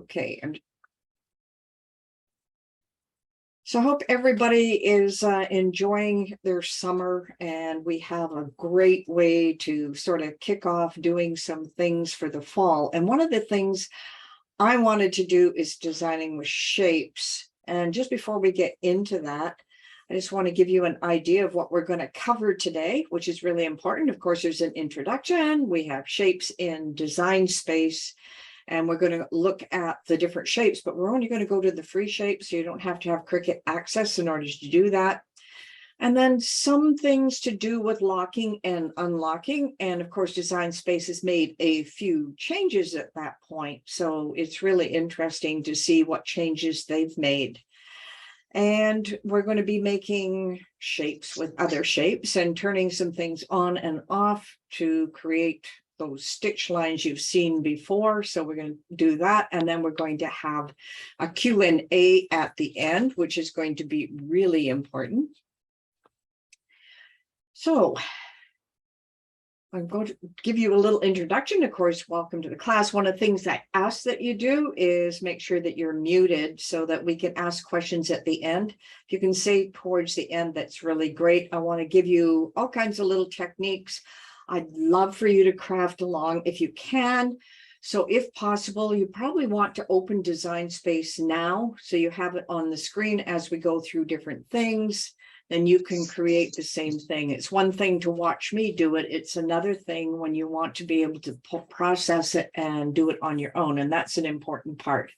Okay. So I hope everybody is enjoying their summer, and we have a great way to sort of kick off doing some things for the fall. And one of the things I wanted to do is designing with shapes. And just before we get into that, I just want to give you an idea of what we're going to cover today, which is really important. Of course, there's an introduction. We have shapes in design space, and we're going to look at the different shapes, but we're only going to go to the free shapes, so you don't have to have Cricut access in order to do that. And then some things to do with locking and unlocking. And of course, Design Space has made a few changes at that point. So it's really interesting to see what changes they've made. And we're going to be making shapes with other shapes and turning some things on and off to create those stitch lines you've seen before. So we're going to do that. And then we're going to have a Q&A at the end, which is going to be really important. So I'm going to give you a little introduction. Of course, welcome to the class. One of the things I ask that you do is make sure that you're muted so that we can ask questions at the end. If you can say towards the end, that's really great. I want to give you all kinds of little techniques. I'd love for you to craft along if you can. So if possible, you probably want to open Design Space now, so you have it on the screen as we go through different things. Then you can create the same thing. It's one thing to watch me do it. It's another thing when you want to be able to process it and do it on your own. And that's an important part.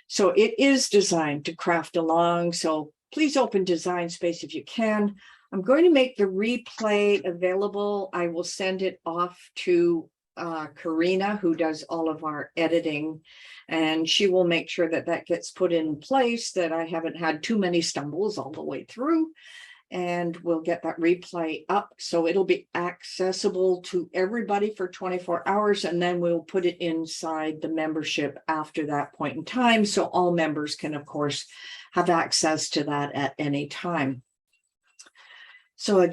So it is designed to craft along. So please open Design Space if you can. I'm going to make the replay available. I will send it off to Karina, who does all of our editing, and she will make sure that that gets put in place, that I haven't had too many stumbles all the way through, and we'll get that replay up. So it'll be accessible to everybody for 24 hours, and then we'll put it inside the membership after that point in time. So all members can, of course, have access to that at any time. So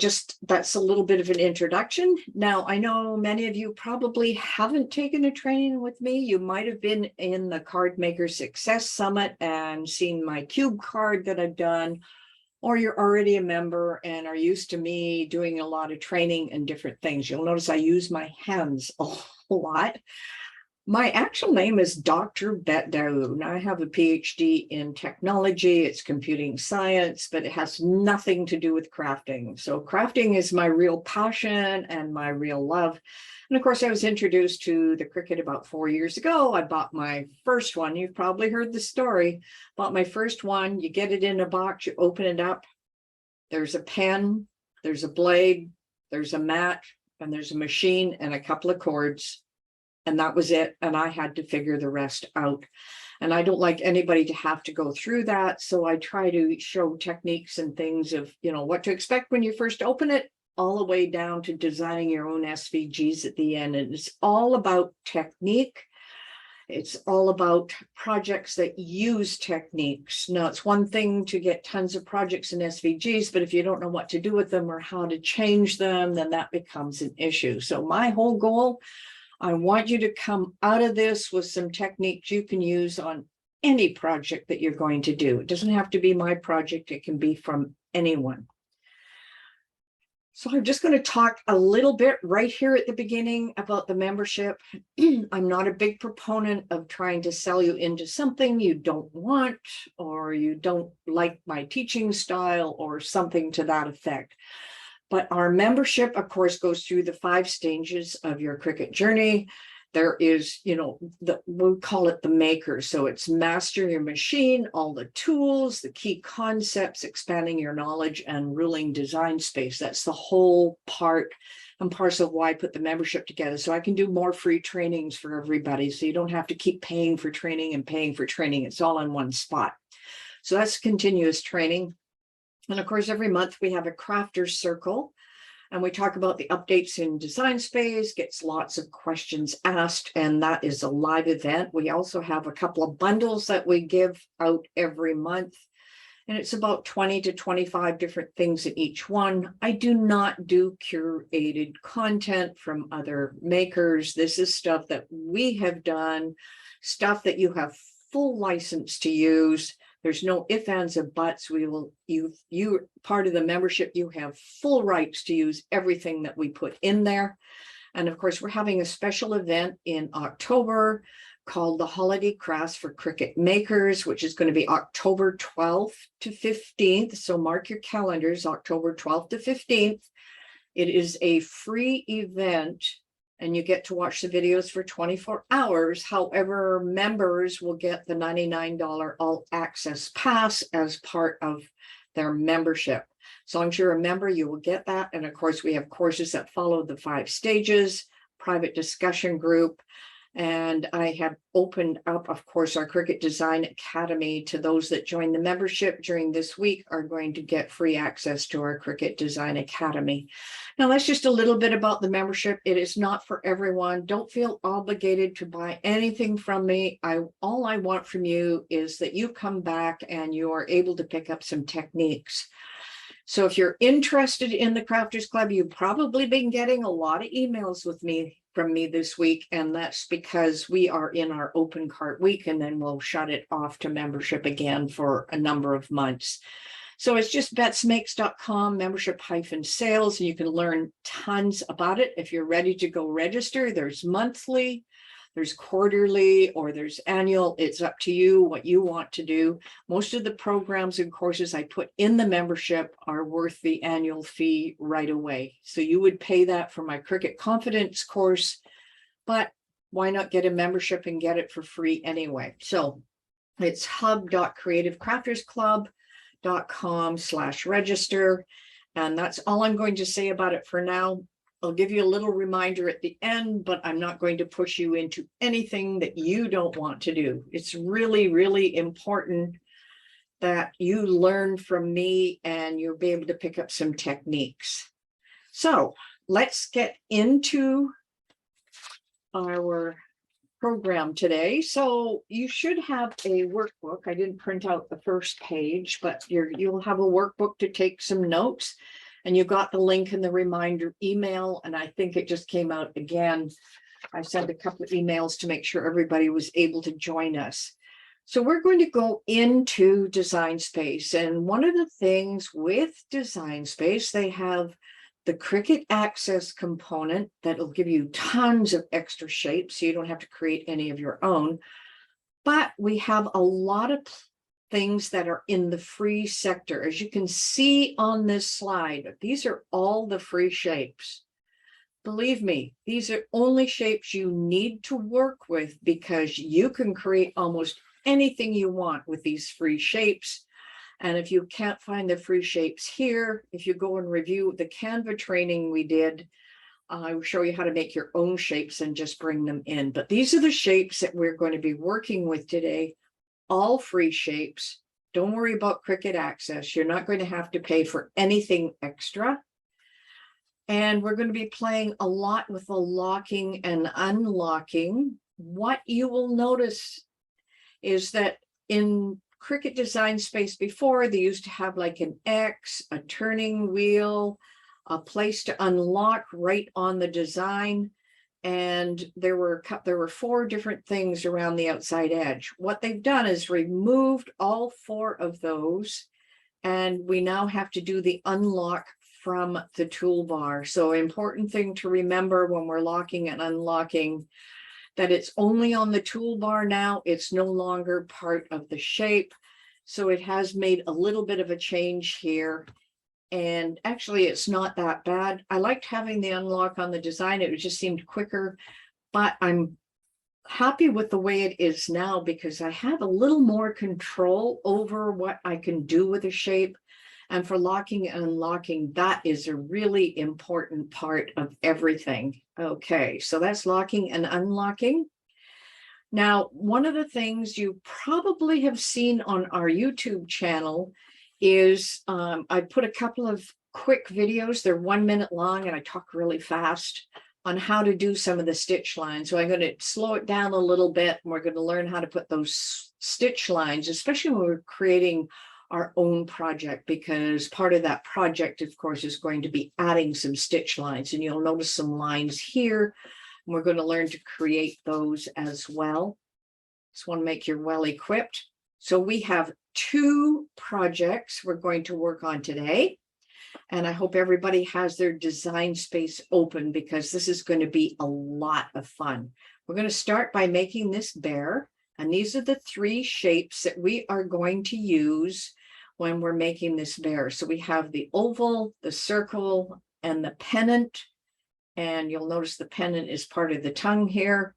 that's a little bit of an introduction. Now, I know many of you probably haven't taken a training with me. You might have been in the Card Maker Success Summit and seen my cube card that I've done, or you're already a member and are used to me doing a lot of training and different things. You'll notice I use my hands a lot. My actual name is Dr. Bet Daoud. I have a PhD in technology. It's computing science, but it has nothing to do with crafting. So crafting is my real passion and my real love. And of course, I was introduced to the Cricut about 4 years ago. I bought my first one. You've probably heard the story. Bought my first one. You get it in a box, you open it up. There's a pen, there's a blade, there's a mat, and there's a machine and a couple of cords. And that was it. And I had to figure the rest out. And I don't like anybody to have to go through that. So I try to show techniques and things of, what to expect when you first open it, all the way down to designing your own SVGs at the end. And it's all about technique. It's all about projects that use techniques. Now, it's one thing to get tons of projects in SVGs, but if you don't know what to do with them or how to change them, then that becomes an issue. So my whole goal, I want you to come out of this with some techniques you can use on any project that you're going to do. It doesn't have to be my project. It can be from anyone. So I'm just going to talk a little bit right here at the beginning about the membership. I'm not a big proponent of trying to sell you into something you don't want, or you don't like my teaching style, or something to that effect. But our membership, of course, goes through the 5 stages of your Cricut journey. There is, we call it the maker. So it's master your machine, all the tools, the key concepts, expanding your knowledge, and ruling design space. That's the whole part and parcel of why I put the membership together. So I can do more free trainings for everybody. So you don't have to keep paying for training and paying for training. It's all in one spot. So that's continuous training. And of course, every month we have a crafters circle, and we talk about the updates in Design Space, gets lots of questions asked, and that is a live event. We also have a couple of bundles that we give out every month, and it's about 20 to 25 different things in each one. I do not do curated content from other makers. This is stuff that we have done stuff that you have full license to use. There's no ifs, ands, or buts. You part of the membership, you have full rights to use everything that we put in there. And of course, we're having a special event in October called the Holiday Crafts for Cricut Makers, which is going to be October 12th to 15th. So mark your calendars, October 12th to 15th. It is a free event, and you get to watch the videos for 24 hours. However, members will get the $99 all access pass as part of their membership. As long as you're a member, you will get that. And of course, we have courses that follow the 5 stages, private discussion group. And I have opened up, of course, our Cricut Design Academy to those that join the membership during this week are going to get free access to our Cricut Design Academy. Now, that's just a little bit about the membership. It is not for everyone. Don't feel obligated to buy anything from me. All I want from you is that you come back and you are able to pick up some techniques. So if you're interested in the Crafters Club, you've probably been getting a lot of emails from me this week, and that's because we are in our open cart week, and then we'll shut it off to membership again for a number of months. So it's just betsmakes.com membership-sales, and you can learn tons about it. If you're ready to go register, there's monthly, there's quarterly, or there's annual. It's up to you what you want to do. Most of the programs and courses I put in the membership are worth the annual fee right away. So you would pay that for my Cricut Confidence course, but why not get a membership and get it for free anyway? So it's hub.creativecrafters.com/register. And that's all I'm going to say about it for now. I'll give you a little reminder at the end, but I'm not going to push you into anything that you don't want to do. It's really, really important that you learn from me and you'll be able to pick up some techniques. So let's get into our program today. So you should have a workbook. I didn't print out the first page, but you'll have a workbook to take some notes. And you got the link in the reminder email, and I think it just came out again. I sent a couple of emails to make sure everybody was able to join us. So we're going to go into Design Space. And one of the things with Design Space, they have the Cricut Access component that'll give you tons of extra shapes, so you don't have to create any of your own. But we have a lot of things that are in the free sector. As you can see on this slide, these are all the free shapes. Believe me, these are only shapes you need to work with, because you can create almost anything you want with these free shapes. And if you can't find the free shapes here, if you go and review the Canva training we did, I will show you how to make your own shapes and just bring them in. But these are the shapes that we're going to be working with today. All free shapes. Don't worry about Cricut Access. You're not going to have to pay for anything extra. And we're going to be playing a lot with the locking and unlocking. What you will notice is that in Cricut Design Space before, they used to have like an X, a turning wheel, a place to unlock right on the design. And there were 4 different things around the outside edge. What they've done is removed all 4 of those, and we now have to do the unlock from the toolbar. So important thing to remember when we're locking and unlocking, that it's only on the toolbar now. It's no longer part of the shape. So it has made a little bit of a change here. And actually, it's not that bad. I liked having the unlock on the design. It just seemed quicker, but I'm happy with the way it is now because I have a little more control over what I can do with a shape. And for locking and unlocking, that is a really important part of everything. Okay, so that's locking and unlocking. Now, one of the things you probably have seen on our YouTube channel is I put a couple of quick videos. They're 1 minute long and I talk really fast on how to do some of the stitch lines. So I'm going to slow it down a little bit, and we're going to learn how to put those stitch lines, especially when we're creating our own project, because part of that project, of course, is going to be adding some stitch lines, and you'll notice some lines here. And we're going to learn to create those as well. Just want to make you well equipped. So we have 2 projects we're going to work on today. And I hope everybody has their design space open because this is going to be a lot of fun. We're going to start by making this bear. And these are the 3 shapes that we are going to use when we're making this bear. So we have the oval, the circle, and the pennant. And you'll notice the pennant is part of the tongue here.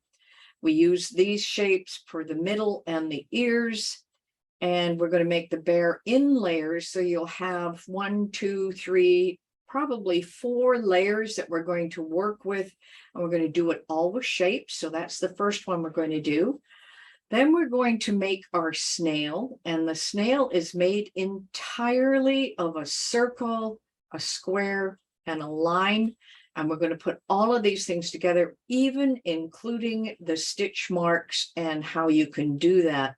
We use these shapes for the middle and the ears. And we're going to make the bear in layers. So you'll have 1, 2, 3, probably 4 layers that we're going to work with. And we're going to do it all with shapes. So that's the first one we're going to do. Then we're going to make our snail. And the snail is made entirely of a circle, a square, and a line. And we're going to put all of these things together, even including the stitch marks and how you can do that.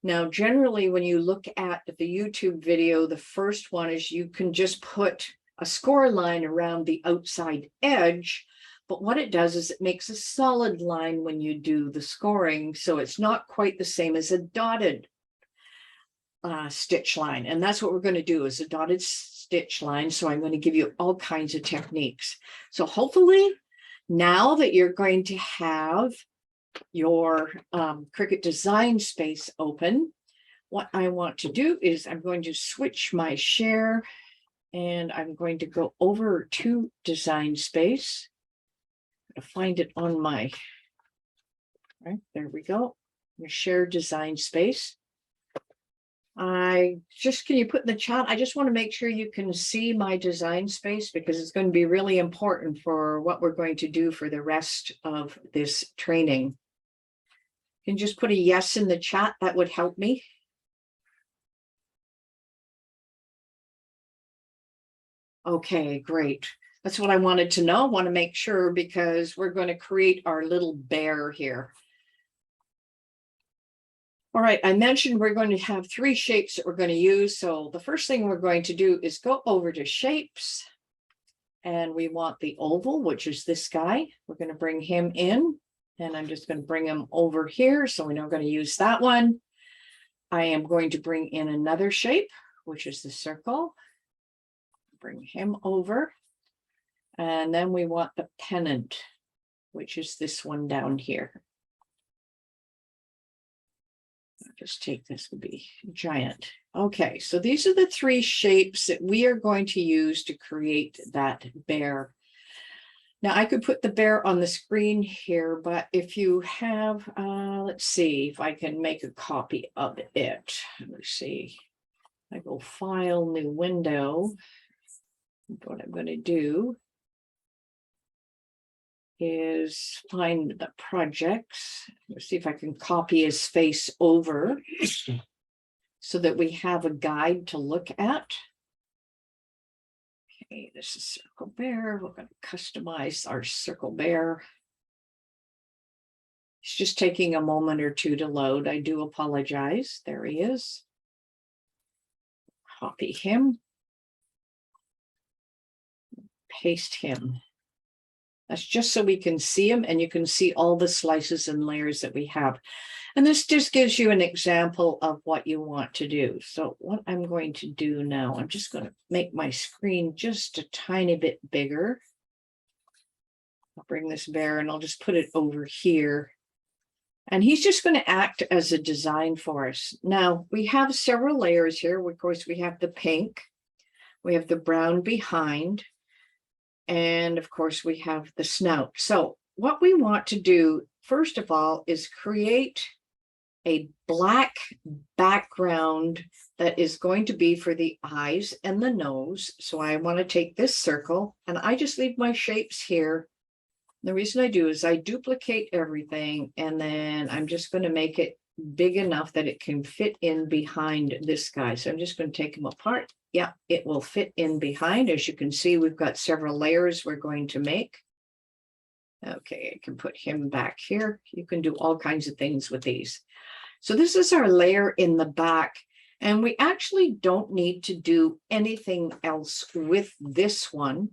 Now, generally, when you look at the YouTube video, the first one is you can just put a score line around the outside edge. But what it does is it makes a solid line when you do the scoring. So it's not quite the same as a dotted stitch line. And that's what we're going to do is a dotted stitch line. So I'm going to give you all kinds of techniques. So hopefully now that you're going to have your Cricut design space open, what I want to do is I'm going to switch my share and I'm going to go over to design space. I'm going to find it on my, right, there we go, your share design space. Can you put in the chat? I just want to make sure you can see my design space because it's going to be really important for what we're going to do for the rest of this training. You can just put a yes in the chat. That would help me. Okay, great. That's what I wanted to know. I want to make sure because we're going to create our little bear here. All right, I mentioned we're going to have 3 shapes that we're going to use. So the first thing we're going to do is go over to shapes. And we want the oval, which is this guy. We're going to bring him in. And I'm just going to bring him over here. So we know we're going to use that one. I am going to bring in another shape, which is the circle. Bring him over. And then we want the pennant, which is this one down here. I'll just take this to be giant. Okay, so these are the 3 shapes that we are going to use to create that bear. Now I could put the bear on the screen here, but if you have, let's see if I can make a copy of it. Let's see. I go File, New Window. What I'm going to do is find the projects. Let's see if I can copy his face over so that we have a guide to look at. Okay, this is Circle Bear. We're going to customize our Circle Bear. It's just taking a moment or 2 to load. I do apologize. There he is. Copy him. Paste him. That's just so we can see them and you can see all the slices and layers that we have. And this just gives you an example of what you want to do. So what I'm going to do now, I'm just going to make my screen just a tiny bit bigger. I'll bring this bear and I'll just put it over here. And he's just going to act as a design for us. Now we have several layers here. Of course, we have the pink, we have the brown behind. And of course, we have the snout. So what we want to do, first of all, is create a black background that is going to be for the eyes and the nose. So I want to take this circle and I just leave my shapes here. The reason I do is I duplicate everything and then I'm just going to make it big enough that it can fit in behind this guy. So I'm just going to take them apart. Yeah, it will fit in behind. As you can see, we've got several layers we're going to make. Okay, I can put him back here. You can do all kinds of things with these. So this is our layer in the back. And we actually don't need to do anything else with this one.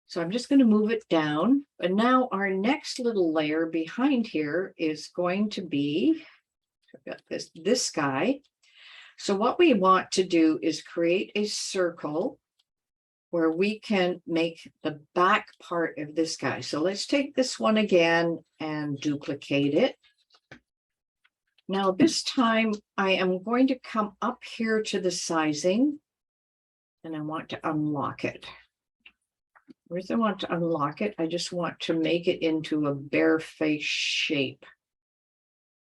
So I'm just going to move it down. But now our next little layer behind here is going to be I've got this guy. So what we want to do is create a circle where we can make the back part of this guy. So let's take this one again and duplicate it. Now this time I am going to come up here to the sizing and I want to unlock it. The reason I want to unlock it, I just want to make it into a bare face shape.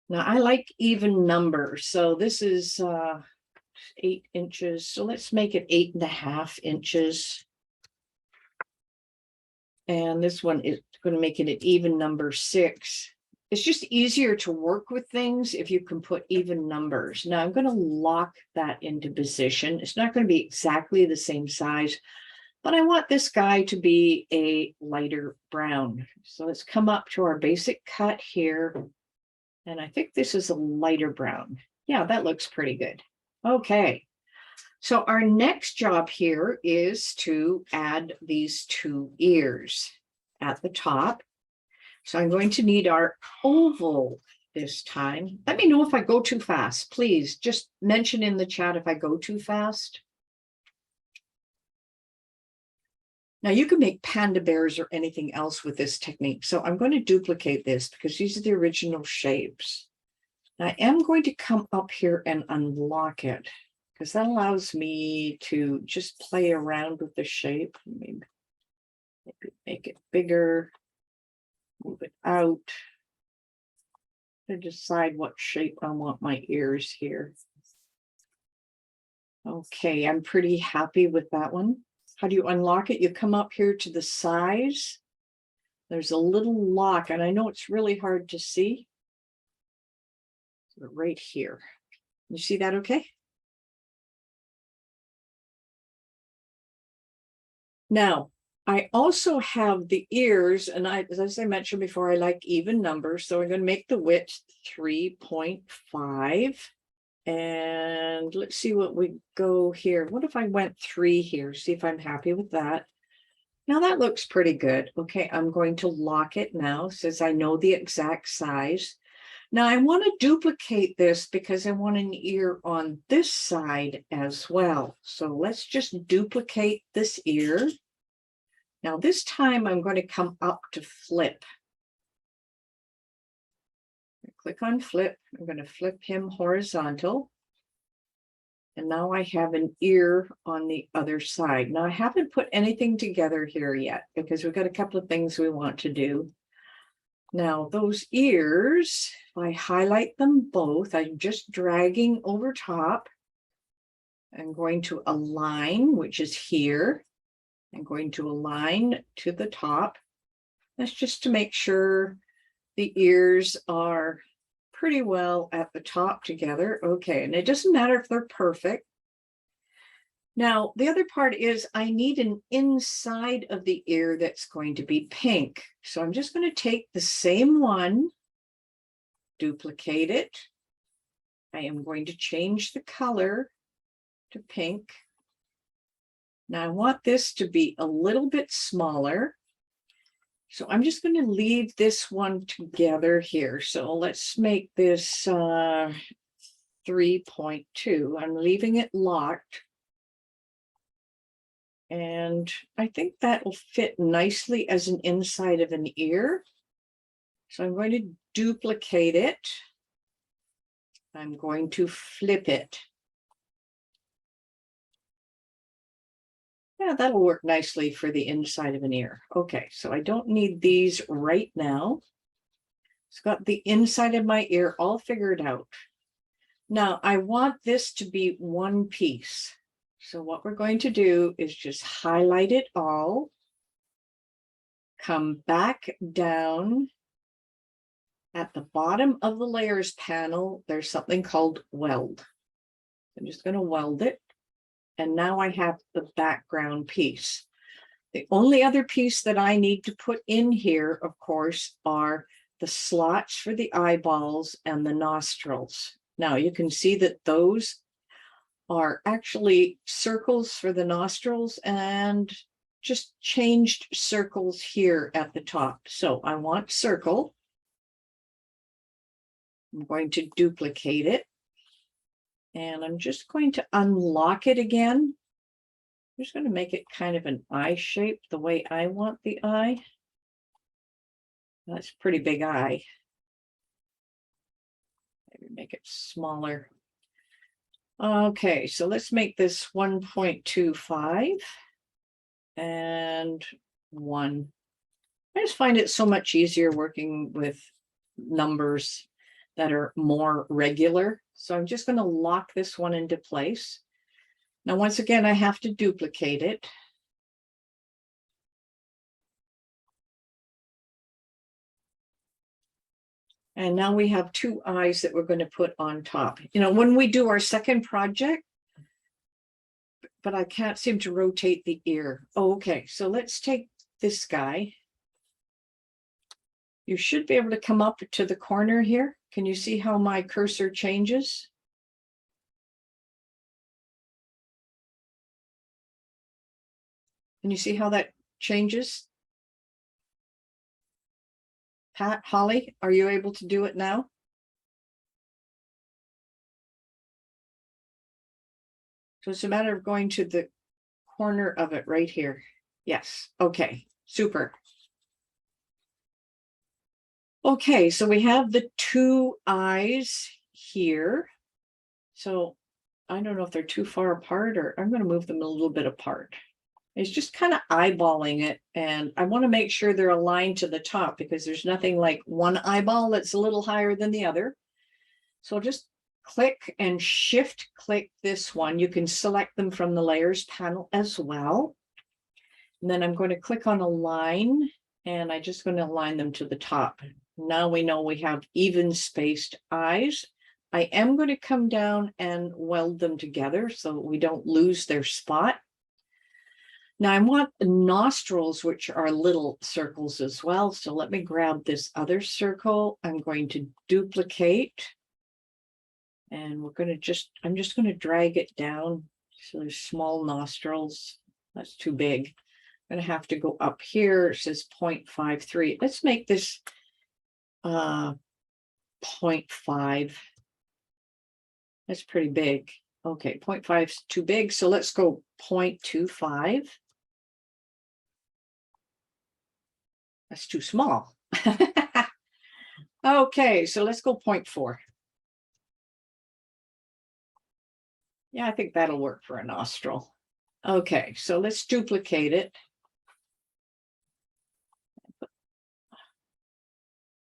Now I like even numbers. So this is 8 inches. So let's make it 8.5 inches. And this one is going to make it an even number 6. It's just easier to work with things if you can put even numbers. Now I'm going to lock that into position. It's not going to be exactly the same size, but I want this guy to be a lighter brown. So let's come up to our basic cut here. And I think this is a lighter brown. Yeah, that looks pretty good. Okay. So our next job here is to add these 2 ears at the top. So I'm going to need our oval this time. Let me know if I go too fast. Please just mention in the chat if I go too fast. Now you can make panda bears or anything else with this technique. So I'm going to duplicate this because these are the original shapes. I am going to come up here and unlock it because that allows me to just play around with the shape. Maybe make it bigger, move it out, to decide what shape I want my ears here. Okay, I'm pretty happy with that one. How do you unlock it? You come up here to the size. There's a little lock, and I know it's really hard to see. Right here. You see that okay? Now, I also have the ears, and as I mentioned before, I like even numbers. So I'm going to make the width 3.5. And let's see what we go here. What if I went 3 here? See if I'm happy with that. Now that looks pretty good. Okay, I'm going to lock it now since I know the exact size. Now I want to duplicate this because I want an ear on this side as well. So let's just duplicate this ear. Now this time I'm going to come up to flip. Click on flip. I'm going to flip him horizontal. And now I have an ear on the other side. Now I haven't put anything together here yet because we've got a couple of things we want to do. Now those ears, if I highlight them both, I'm just dragging over top. I'm going to align, which is here. I'm going to align to the top. That's just to make sure the ears are pretty well at the top together. Okay, and it doesn't matter if they're perfect. Now, the other part is I need an inside of the ear that's going to be pink. So I'm just going to take the same one, duplicate it. I am going to change the color to pink. Now I want this to be a little bit smaller. So I'm just going to leave this one together here. So let's make this 3.2. I'm leaving it locked. And I think that will fit nicely as an inside of an ear. So I'm going to duplicate it. I'm going to flip it. Yeah, that'll work nicely for the inside of an ear. Okay, so I don't need these right now. It's got the inside of my ear all figured out. Now I want this to be one piece. So what we're going to do is just highlight it all, come back down. At the bottom of the layers panel, there's something called weld. I'm just going to weld it. And now I have the background piece. The only other piece that I need to put in here, of course, are the slots for the eyeballs and the nostrils. Now you can see that those are actually circles for the nostrils and just changed circles here at the top. So I want circle. I'm going to duplicate it. And I'm just going to unlock it again. I'm just going to make it kind of an eye shape the way I want the eye. That's a pretty big eye. Maybe make it smaller. Okay, so let's make this 1.25 and 1. I just find it so much easier working with numbers that are more regular. So I'm just going to lock this one into place. Now, once again, I have to duplicate it. And now we have 2 eyes that we're going to put on top. You know, when we do our second project, but I can't seem to rotate the ear. Oh, okay, so let's take this guy. You should be able to come up to the corner here. Can you see how my cursor changes? Can you see how that changes? Pat, Holly, are you able to do it now? So it's a matter of going to the corner of it right here. Yes, okay, super. Okay, so we have the 2 eyes here. So I don't know if they're too far apart, or I'm going to move them a little bit apart. It's just kind of eyeballing it, and I want to make sure they're aligned to the top, because there's nothing like one eyeball that's a little higher than the other. So I'll just click and shift click this one. You can select them from the layers panel as well. And then I'm going to click on align, and I'm just going to align them to the top. Now we know we have even spaced eyes. I am going to come down and weld them together so we don't lose their spot. Now I want the nostrils, which are little circles as well. So let me grab this other circle. I'm going to duplicate. And we're going to I'm just going to drag it down. So there's small nostrils. That's too big. I'm going to have to go up here. It says 0.53. Let's make this 0.5. That's pretty big. Okay, 0.5 is too big. So let's go 0.25. That's too small. Okay, so let's go 0.4. Yeah, I think that'll work for a nostril. Okay, so let's duplicate it.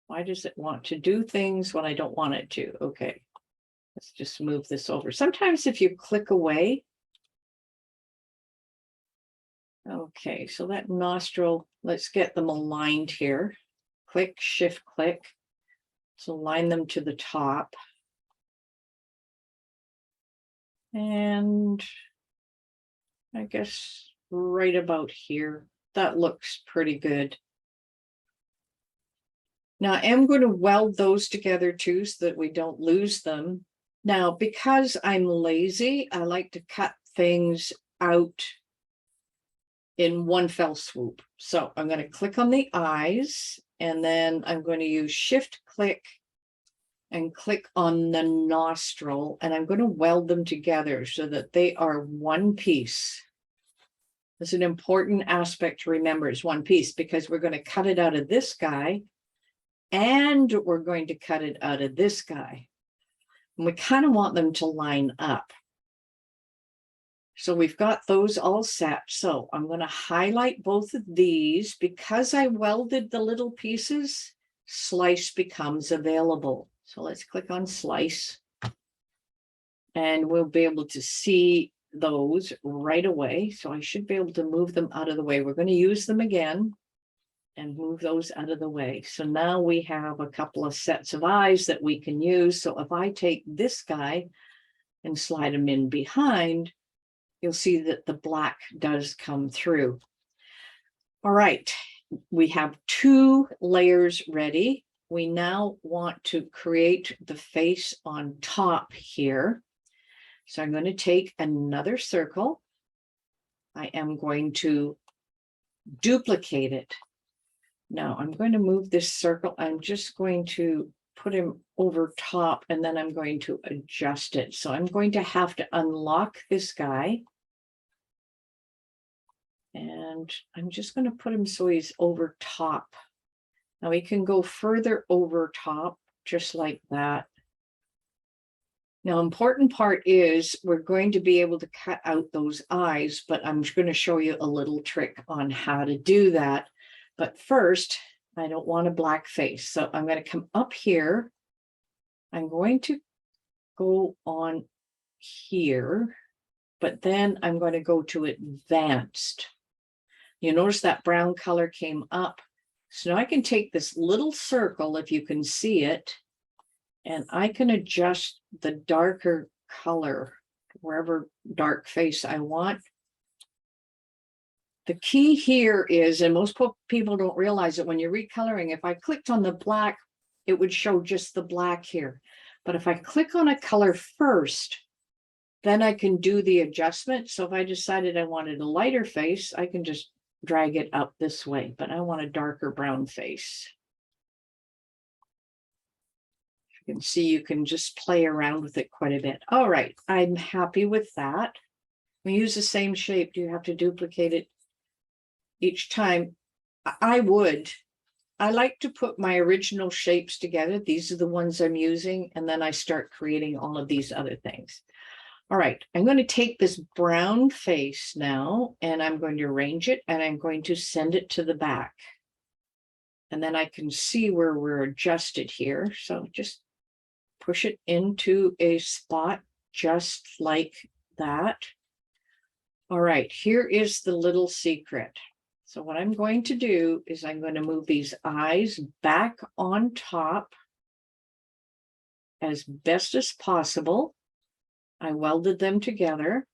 Why does it want to do things when I don't want it to? Okay, let's just move this over. Sometimes if you click away. Okay, so that nostril, let's get them aligned here. Click, shift, click. So align them to the top. And I guess right about here, that looks pretty good. Now I am going to weld those together too, so that we don't lose them. Now, because I'm lazy, I like to cut things out in one fell swoop. So I'm going to click on the eyes, and then I'm going to use shift click and click on the nostril, and I'm going to weld them together so that they are one piece. It's an important aspect to remember, is one piece, because we're going to cut it out of this guy, and we're going to cut it out of this guy. And we kind of want them to line up. So we've got those all set. So I'm going to highlight both of these. Because I welded the little pieces, slice becomes available. So let's click on slice. And we'll be able to see those right away. So I should be able to move them out of the way. We're going to use them again and move those out of the way. So now we have a couple of sets of eyes that we can use. So if I take this guy and slide him in behind, you'll see that the black does come through. All right, we have 2 layers ready. We now want to create the face on top here. So I'm going to take another circle. I am going to duplicate it. Now I'm going to move this circle. I'm just going to put him over top, and then I'm going to adjust it. So I'm going to have to unlock this guy. And I'm just going to put him so he's over top. Now he can go further over top, just like that. Now, important part is we're going to be able to cut out those eyes, but I'm going to show you a little trick on how to do that. But first, I don't want a black face. So I'm going to come up here. I'm going to go on here, but then I'm going to go to advanced. You notice that brown color came up. So now I can take this little circle, if you can see it, and I can adjust the darker color wherever dark face I want. The key here is, and most people don't realize it when you're recoloring, if I clicked on the black, it would show just the black here. But if I click on a color first, then I can do the adjustment. So if I decided I wanted a lighter face, I can just drag it up this way, but I want a darker brown face. You can see you can just play around with it quite a bit. All right, I'm happy with that. We use the same shape. Do you have to duplicate it each time? I would. I like to put my original shapes together. These are the ones I'm using, and then I start creating all of these other things. All right, I'm going to take this brown face now, and I'm going to arrange it, and I'm going to send it to the back. And then I can see where we're adjusted here. So just push it into a spot just like that. All right, here is the little secret. So what I'm going to do is I'm going to move these eyes back on top as best as possible. I welded them together.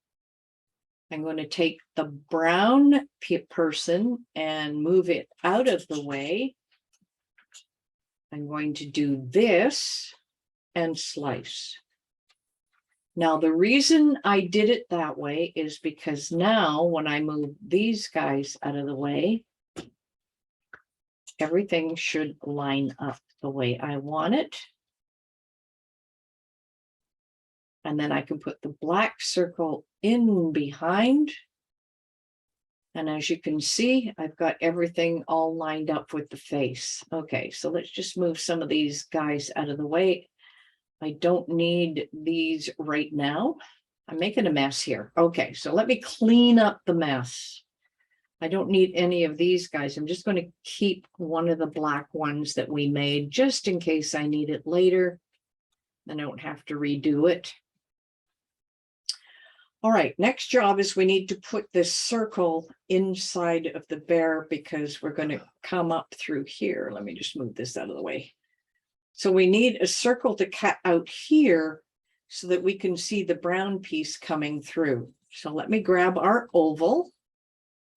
I'm going to take the brown person and move it out of the way. I'm going to do this and slice. Now, the reason I did it that way is because now when I move these guys out of the way, everything should line up the way I want it. And then I can put the black circle in behind. And as you can see, I've got everything all lined up with the face. Okay, so let's just move some of these guys out of the way. I don't need these right now. I'm making a mess here. Okay, so let me clean up the mess. I don't need any of these guys. I'm just going to keep one of the black ones that we made just in case I need it later. Then I don't have to redo it. All right, next job is we need to put this circle inside of the bear because we're going to come up through here. Let me just move this out of the way. So we need a circle to cut out here so that we can see the brown piece coming through. So let me grab our oval.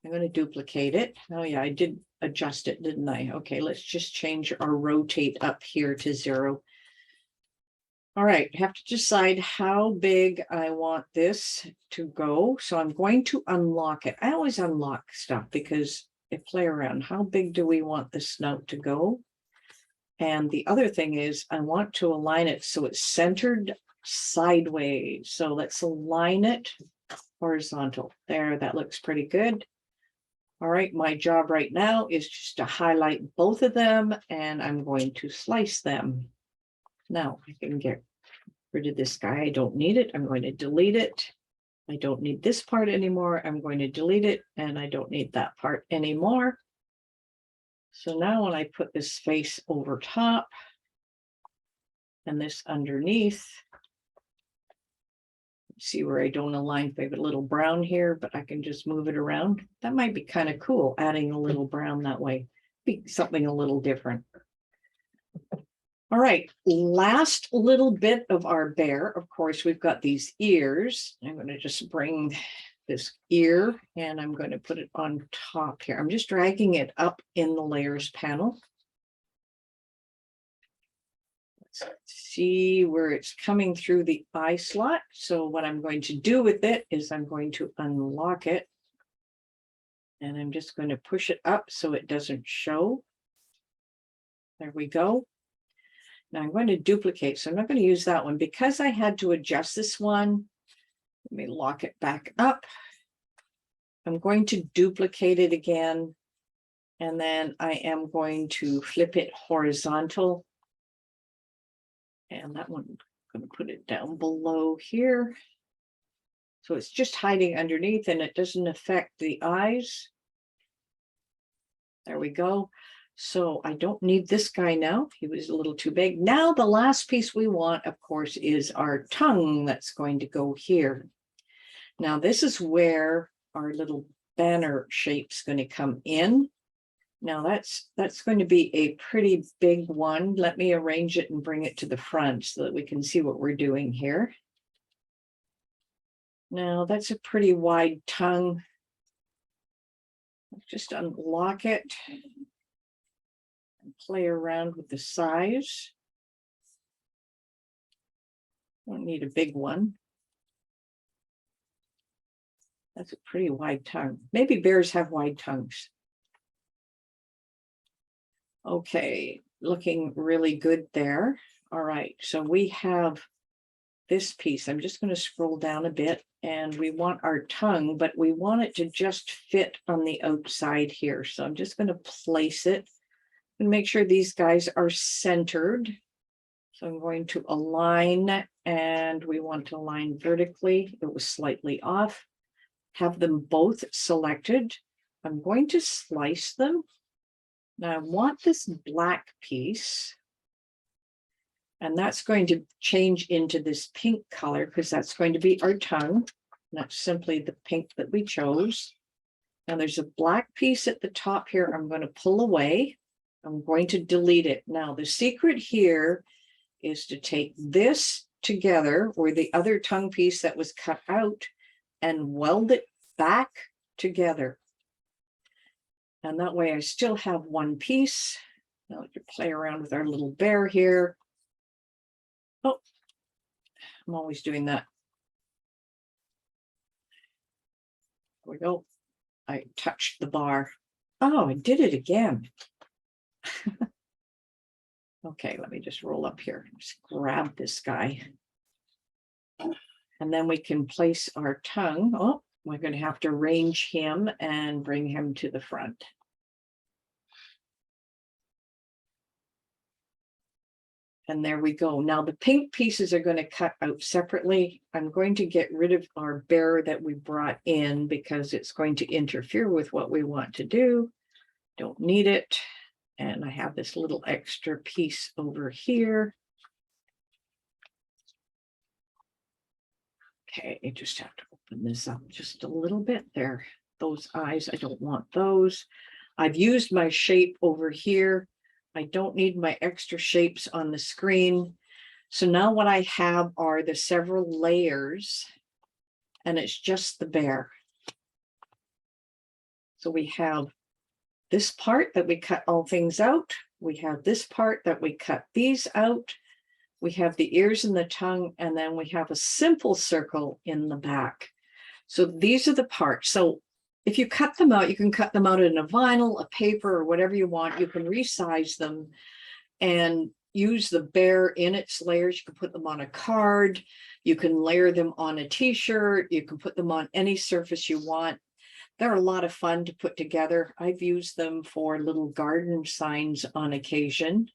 I'm going to duplicate it. Oh yeah, I did adjust it, didn't I? Okay, let's just change our rotate up here to 0. All right, I have to decide how big I want this to go. So I'm going to unlock it. I always unlock stuff because I play around. How big do we want the snout to go? And the other thing is I want to align it so it's centered sideways. So let's align it horizontal. There, that looks pretty good. All right, my job right now is just to highlight both of them, and I'm going to slice them. Now I can get rid of this guy. I don't need it. I'm going to delete it. I don't need this part anymore. I'm going to delete it, and I don't need that part anymore. So now when I put this face over top and this underneath, see where I don't align, I have a little brown here, but I can just move it around. That might be kind of cool, adding a little brown that way. Be something a little different. All right, last little bit of our bear. Of course, we've got these ears. I'm going to just bring this ear and I'm going to put it on top here. I'm just dragging it up in the layers panel. Let's see where it's coming through the eye slot. So what I'm going to do with it is I'm going to unlock it. And I'm just going to push it up so it doesn't show. There we go. Now I'm going to duplicate, so I'm not going to use that one because I had to adjust this one. Let me lock it back up. I'm going to duplicate it again, and then I am going to flip it horizontal. And that one, I'm going to put it down below here. So it's just hiding underneath and it doesn't affect the eyes. There we go. So I don't need this guy now. He was a little too big. Now the last piece we want, of course, is our tongue that's going to go here. Now this is where our little banner shape's going to come in. Now that's going to be a pretty big one. Let me arrange it and bring it to the front so that we can see what we're doing here. Now that's a pretty wide tongue. Just unlock it and play around with the size. Don't need a big one. That's a pretty wide tongue. Maybe bears have wide tongues. Okay, looking really good there. All right, so we have this piece. I'm just going to scroll down a bit, and we want our tongue, but we want it to just fit on the outside here. So I'm just going to place it and make sure these guys are centered. So I'm going to align, and we want to align vertically. It was slightly off. Have them both selected. I'm going to slice them. Now I want this black piece, and that's going to change into this pink color because that's going to be our tongue. That's simply the pink that we chose. Now there's a black piece at the top here. I'm going to pull away. I'm going to delete it. Now the secret here is to take this together, or the other tongue piece that was cut out, and weld it back together. And that way I still have one piece. Now we can play around with our little bear here. Oh, I'm always doing that. There we go. I touched the bar. Oh, I did it again. Okay, let me just roll up here. Just grab this guy. And then we can place our tongue. Oh, we're going to have to arrange him and bring him to the front. And there we go. Now the pink pieces are going to cut out separately. I'm going to get rid of our bear that we brought in because it's going to interfere with what we want to do. Don't need it. And I have this little extra piece over here. Okay, I just have to open this up just a little bit there. Those eyes, I don't want those. I've used my shape over here. I don't need my extra shapes on the screen. So now what I have are the several layers, and it's just the bear. So we have this part that we cut all things out. We have this part that we cut these out. We have the ears and the tongue, and then we have a simple circle in the back. So these are the parts. So if you cut them out, you can cut them out in a vinyl, a paper, or whatever you want. You can resize them and use the bear in its layers. You can put them on a card. You can layer them on a t-shirt. You can put them on any surface you want. They're a lot of fun to put together. I've used them for little garden signs on occasion.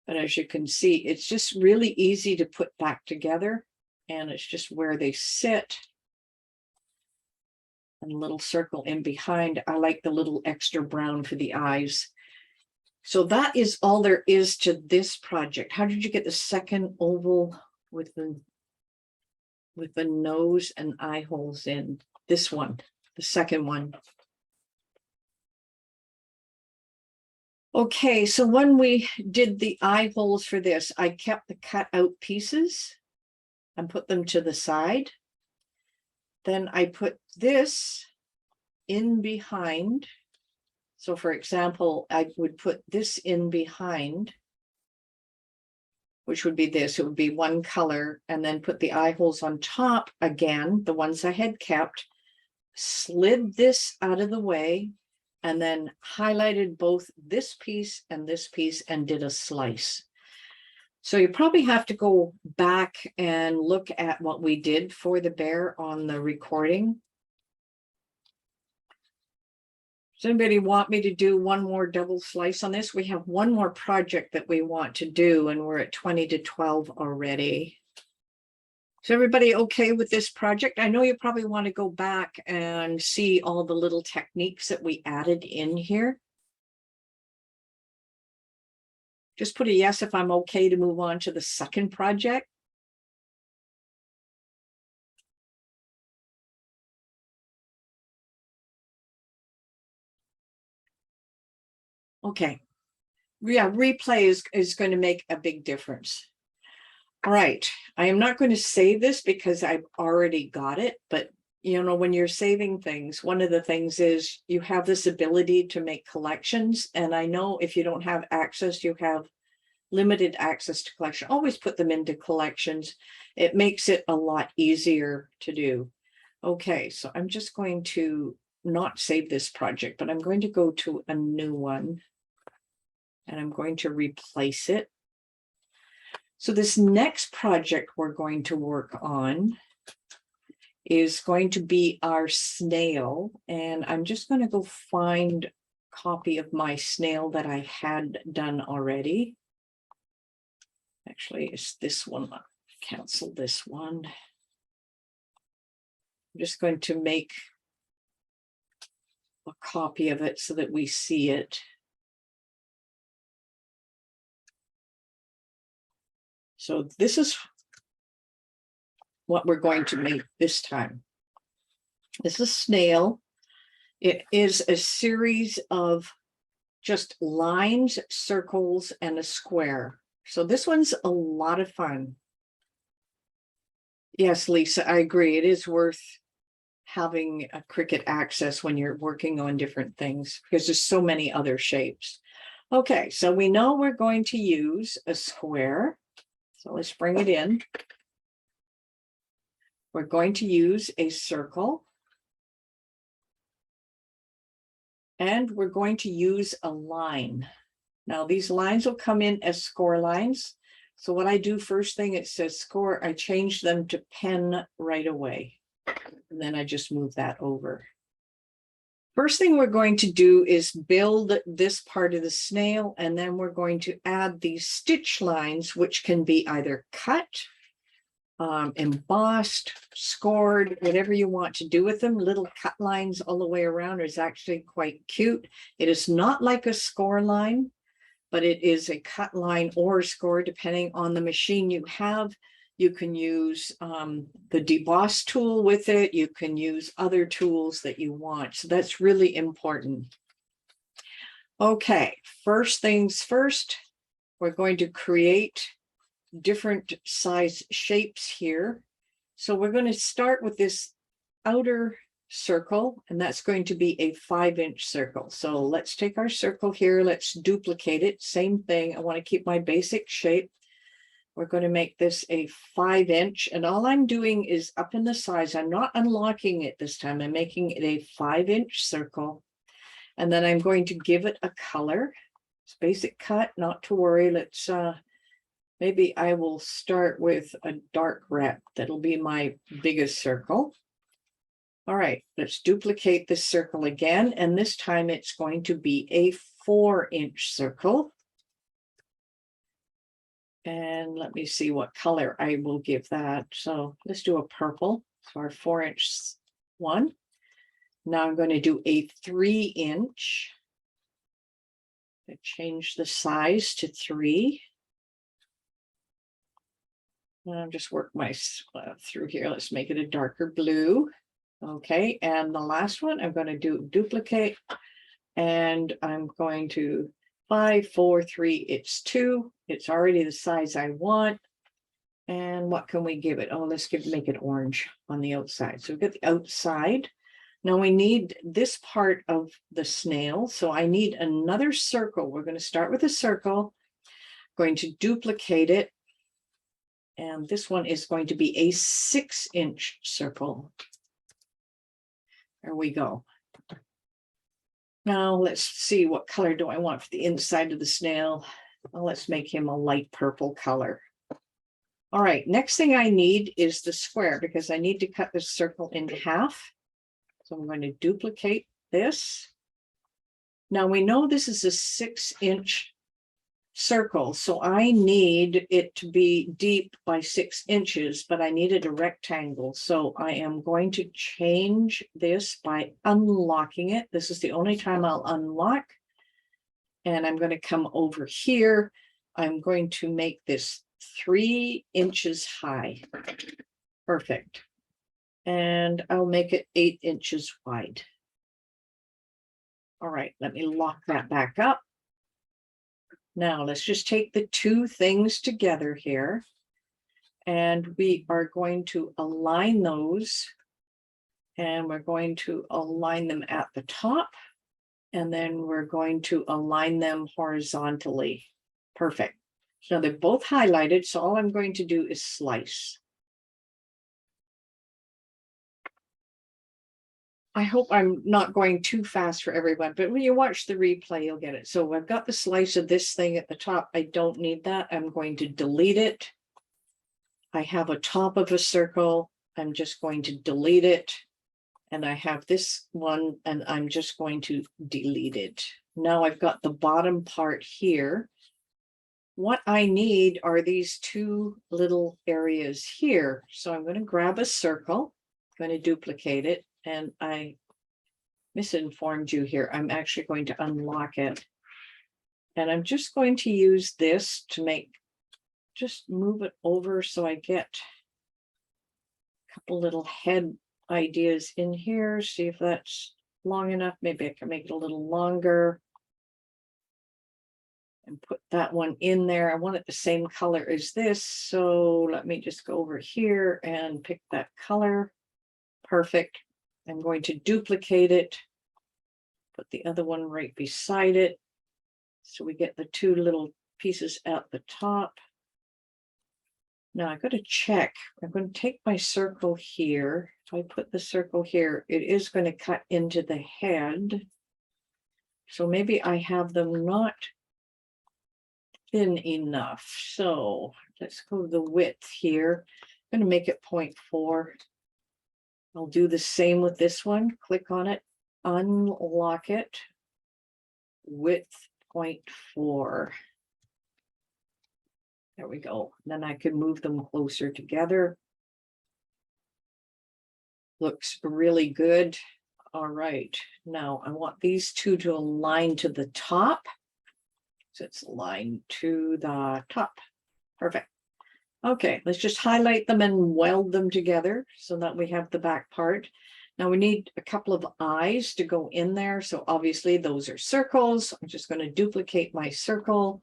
But as you can see, it's just really easy to put back together. And it's just where they sit. And a little circle in behind. I like the little extra brown for the eyes. So that is all there is to this project. How did you get the second oval with the nose and eye holes in? This one, the second one. Okay, so when we did the eye holes for this, I kept the cut out pieces and put them to the side. Then I put this in behind. So for example, I would put this in behind, which would be this. It would be one color, and then put the eye holes on top again, the ones I had kept, slid this out of the way, and then highlighted both this piece and did a slice. So you probably have to go back and look at what we did for the bear on the recording. Does anybody want me to do one more double slice on this? We have one more project that we want to do, and we're at 20 to 12 already. Is everybody okay with this project? I know you probably want to go back and see all the little techniques that we added in here. Just put a yes if I'm okay to move on to the second project. Okay. Yeah, replay is going to make a big difference. All right. I am not going to save this because I've already got it, but you know, when you're saving things, one of the things is you have this ability to make collections. And I know if you don't have access, you have limited access to collection, always put them into collections. It makes it a lot easier to do. Okay, so I'm just going to not save this project, but I'm going to go to a new one and I'm going to replace it. So this next project we're going to work on is going to be our snail. And I'm just going to go find a copy of my snail that I had done already. Actually, it's this one. Cancel this one. I'm just going to make a copy of it so that we see it. So this is what we're going to make this time. This is snail. It is a series of just lines, circles, and a square. So this one's a lot of fun. Yes, Lisa, I agree. It is worth having a Cricut access when you're working on different things because there's so many other shapes. Okay, so we know we're going to use a square. So let's bring it in. We're going to use a circle. And we're going to use a line. Now these lines will come in as score lines. So what I do first thing, it says score, I change them to pen right away. And then I just move that over. First thing we're going to do is build this part of the snail, and then we're going to add these stitch lines, which can be either cut, embossed, scored, whatever you want to do with them. Little cut lines all the way around is actually quite cute. It is not like a score line, but it is a cut line or score, depending on the machine you have. You can use the deboss tool with it. You can use other tools that you want. So that's really important. Okay, first things first, we're going to create different size shapes here. So we're going to start with this outer circle, and that's going to be a 5-inch circle. So let's take our circle here. Let's duplicate it. Same thing. I want to keep my basic shape. We're going to make this a 5-inch, and all I'm doing is up in the size. I'm not unlocking it this time. I'm making it a 5-inch circle, and then I'm going to give it a color. It's basic cut, not to worry. Let's maybe I will start with a dark red. That'll be my biggest circle. All right, let's duplicate this circle again, and this time it's going to be a 4-inch circle. And let me see what color I will give that. So let's do a purple for our 4-inch one. Now I'm going to do a 3-inch. I change the size to 3. And I'll just work my through here. Let's make it a darker blue. Okay, and the last one, I'm going to do duplicate, and I'm going to 5, 4, 3, it's 2. It's already the size I want. And what can we give it? Oh, let's make it orange on the outside. So we've got the outside. Now we need this part of the snail. So I need another circle. We're going to start with a circle, going to duplicate it. And this one is going to be a 6-inch circle. There we go. Now let's see, what color do I want for the inside of the snail? Well, let's make him a light purple color. All right, next thing I need is the square because I need to cut this circle in half. So I'm going to duplicate this. Now we know this is a 6-inch circle, so I need it to be deep by 6 inches, but I needed a rectangle. So I am going to change this by unlocking it. This is the only time I'll unlock. And I'm going to come over here. I'm going to make this 3 inches high. Perfect. And I'll make it 8 inches wide. All right, let me lock that back up. Now let's just take the two things together here. And we are going to align those. And we're going to align them at the top. And then we're going to align them horizontally. Perfect. So they're both highlighted. So all I'm going to do is slice. I hope I'm not going too fast for everyone, but when you watch the replay, you'll get it. So I've got the slice of this thing at the top. I don't need that. I'm going to delete it. I have a top of a circle. I'm just going to delete it. And I have this one, and I'm just going to delete it. Now I've got the bottom part here. What I need are these two little areas here. So I'm going to grab a circle, I'm going to duplicate it, and I misinformed you here. I'm actually going to unlock it. And I'm just going to use this to just move it over so I get a couple little head ideas in here. See if that's long enough. Maybe I can make it a little longer. And put that one in there. I want it the same color as this. So let me just go over here and pick that color. Perfect. I'm going to duplicate it. Put the other one right beside it. So we get the two little pieces at the top. Now I've got to check. I'm going to take my circle here. If I put the circle here, it is going to cut into the head. So maybe I have them not thin enough. So let's go to the width here. I'm going to make it 0.4. I'll do the same with this one. Click on it, unlock it, width 0.4. There we go. Then I can move them closer together. Looks really good. All right. Now I want these two to align to the top. So it's aligned to the top. Perfect. Okay, let's just highlight them and weld them together so that we have the back part. Now we need a couple of eyes to go in there. So obviously those are circles. I'm just going to duplicate my circle.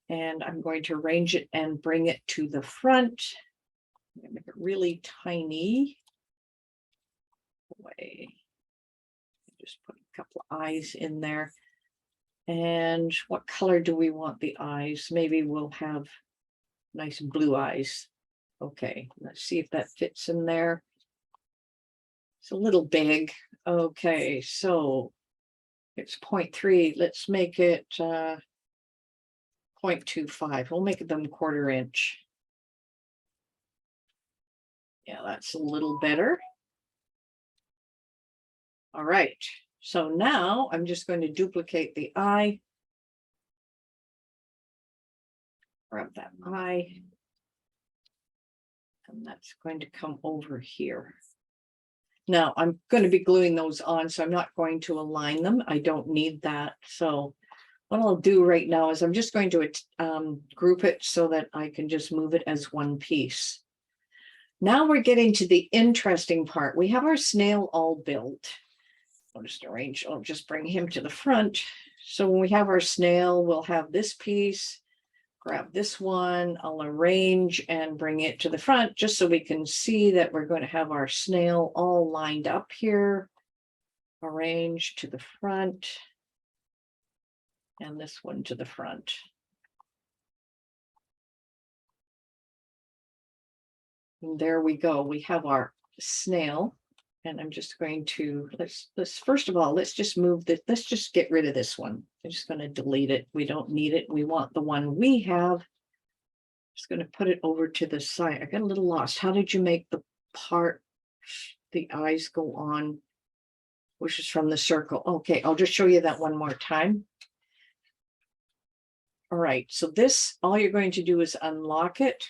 And I'm going to arrange it and bring it to the front. I'm going to make it really tiny. Just put a couple of eyes in there. And what color do we want the eyes? Maybe we'll have nice blue eyes. Okay, let's see if that fits in there. It's a little big. Okay, so it's 0.3. Let's make it 0.25. We'll make them 1/4 inch. Yeah, that's a little better. All right. So now I'm just going to duplicate the eye. Grab that eye. And that's going to come over here. Now I'm going to be gluing those on, so I'm not going to align them. I don't need that. So what I'll do right now is I'm just going to group it so that I can just move it as one piece. Now we're getting to the interesting part. We have our snail all built. I'll just bring him to the front. So when we have our snail, we'll have this piece, grab this one, I'll arrange and bring it to the front just so we can see that we're going to have our snail all lined up here. Arrange to the front. And this one to the front. And there we go. We have our snail. And I'm just going to, let's first of all, let's just move this, let's just get rid of this one. I'm just going to delete it. We don't need it. We want the one we have. Just going to put it over to the side. I got a little lost. How did you make the part, the eyes go on, which is from the circle? Okay, I'll just show you that one more time. All right, so this, all you're going to do is unlock it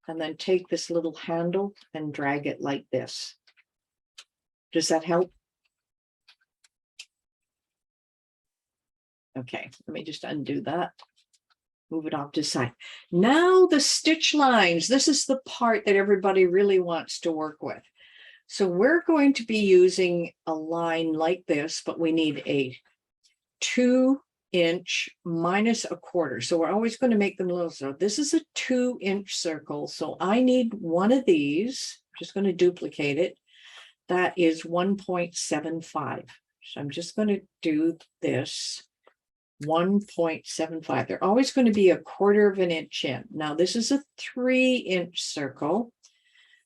and then take this little handle and drag it like this. Does that help? Okay, let me just undo that. Move it off to the side. Now the stitch lines. This is the part that everybody really wants to work with. So we're going to be using a line like this, but we need a 2" minus a quarter. So we're always going to make them little. So this is a 2" circle. So I need one of these. I'm just going to duplicate it. That is 1.75. So I'm just going to do this 1.75. They're always going to be a 1/4 of an inch in. Now this is a 3" circle.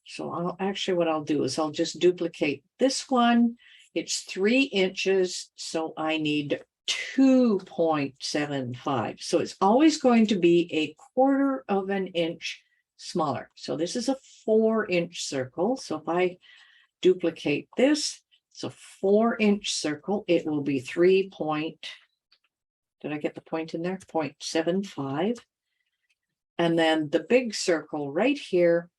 So I'll actually, what I'll do is I'll just duplicate this one. It's 3 inches. So I need 2.75. So it's always going to be a 1/4 of an inch smaller. So this is a 4" circle. So if I duplicate this, it's a 4" circle. It will be 3. Did I get the point in there? 0.75. And then the big circle right here,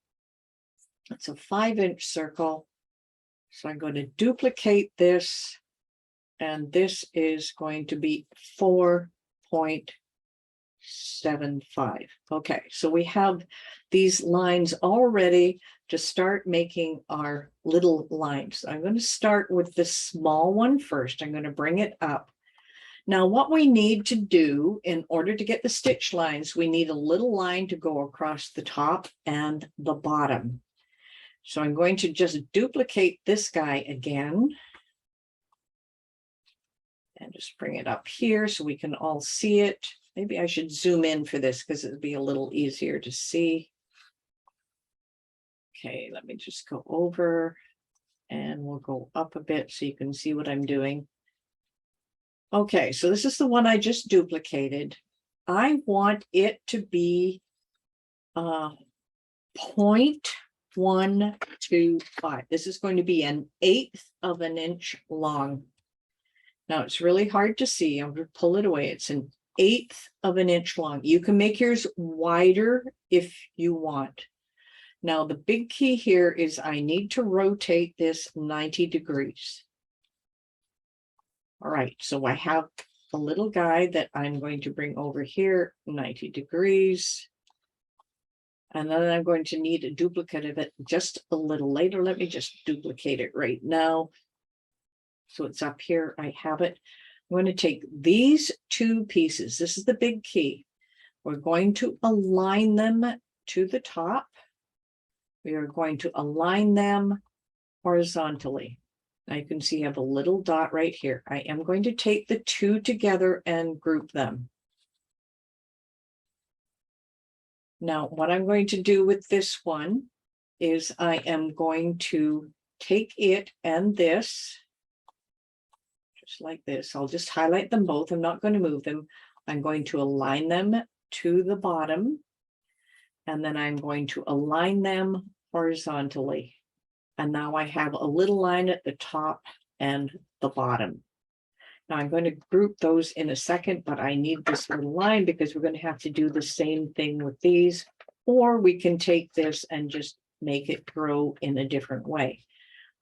it's a 5" circle. So I'm going to duplicate this, and this is going to be 4.75. Okay, so we have these lines all ready to start making our little lines. I'm going to start with this small one first. I'm going to bring it up. Now, what we need to do in order to get the stitch lines, we need a little line to go across the top and the bottom. So I'm going to just duplicate this guy again and just bring it up here so we can all see it. Maybe I should zoom in for this because it'd be a little easier to see. Okay, let me just go over and we'll go up a bit so you can see what I'm doing. Okay, so this is the one I just duplicated. I want it to be 0.125. This is going to be 1/8 of an inch long. Now it's really hard to see. I'm going to pull it away. It's 1/8 of an inch long. You can make yours wider if you want. Now the big key here is I need to rotate this 90 degrees. All right, so I have a little guy that I'm going to bring over here, 90 degrees. And then I'm going to need a duplicate of it just a little later. Let me just duplicate it right now. So it's up here, I have it. I'm going to take these 2 pieces. This is the big key. We're going to align them to the top. We are going to align them horizontally. Now you can see I have a little dot right here. I am going to take the 2 together and group them. Now, what I'm going to do with this one is I am going to take it and this, just like this. I'll just highlight them both. I'm not going to move them. I'm going to align them to the bottom, and then I'm going to align them horizontally. And now I have a little line at the top and the bottom. Now I'm going to group those in a second, but I need this little line because we're going to have to do the same thing with these, or we can take this and just make it grow in a different way.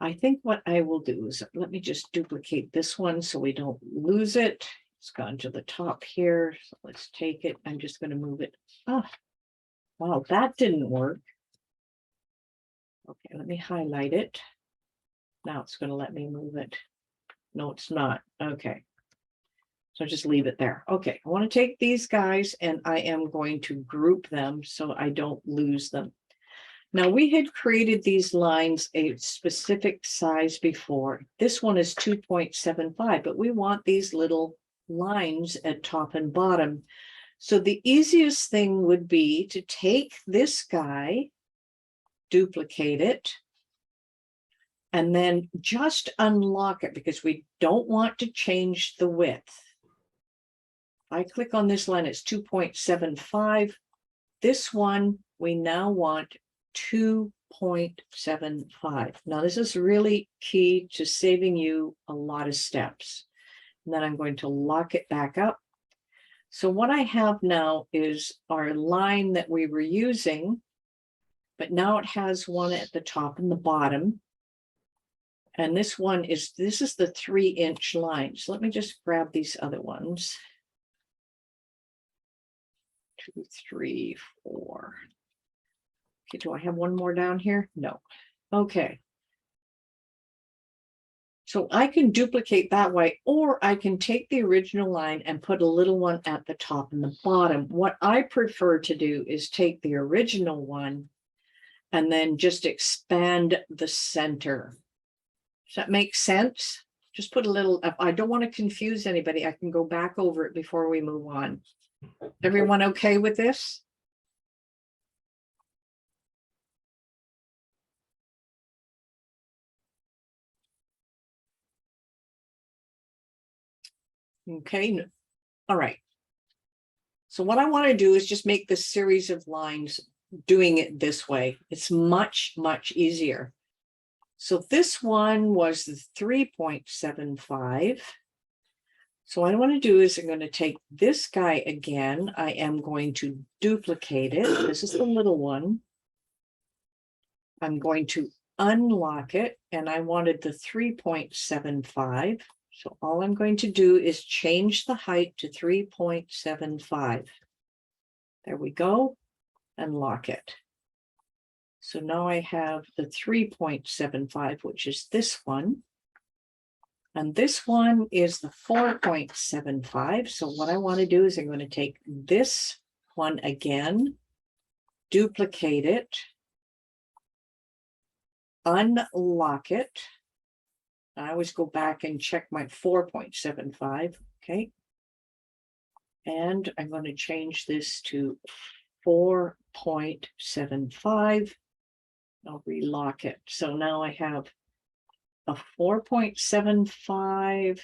I think what I will do is, let me just duplicate this one so we don't lose it. It's gone to the top here. So let's take it. I'm just going to move it. Oh, wow, that didn't work. Okay, let me highlight it. Now it's going to let me move it. No, it's not. Okay. So just leave it there. Okay, I want to take these guys and I am going to group them so I don't lose them. Now we had created these lines a specific size before. This one is 2.75, but we want these little lines at top and bottom. So the easiest thing would be to take this guy, duplicate it, and then just unlock it because we don't want to change the width. I click on this line, it's 2.75. This one, we now want 2.75. Now, this is really key to saving you a lot of steps. And then I'm going to lock it back up. So what I have now is our line that we were using, but now it has one at the top and the bottom. And this is the 3-inch line. So let me just grab these other ones. 2, 3, 4. Okay, do I have one more down here? No. Okay. So I can duplicate that way, or I can take the original line and put a little one at the top and the bottom. What I prefer to do is take the original one and then just expand the center. Does that make sense? Just put a little, I don't want to confuse anybody. I can go back over it before we move on. Everyone okay with this? Okay, all right. So what I want to do is just make this series of lines doing it this way. It's much, much easier. So this one was the 3.75. So what I want to do is I'm going to take this guy again. I am going to duplicate it. This is the little one. I'm going to unlock it, and I wanted the 3.75. So all I'm going to do is change the height to 3.75. There we go, and lock it. So now I have the 3.75, which is this one. And this one is the 4.75. So what I want to do is I'm going to take this one again, duplicate it, unlock it. I always go back and check my 4.75. Okay. And I'm going to change this to 4.75. I'll relock it. So now I have a 4.75,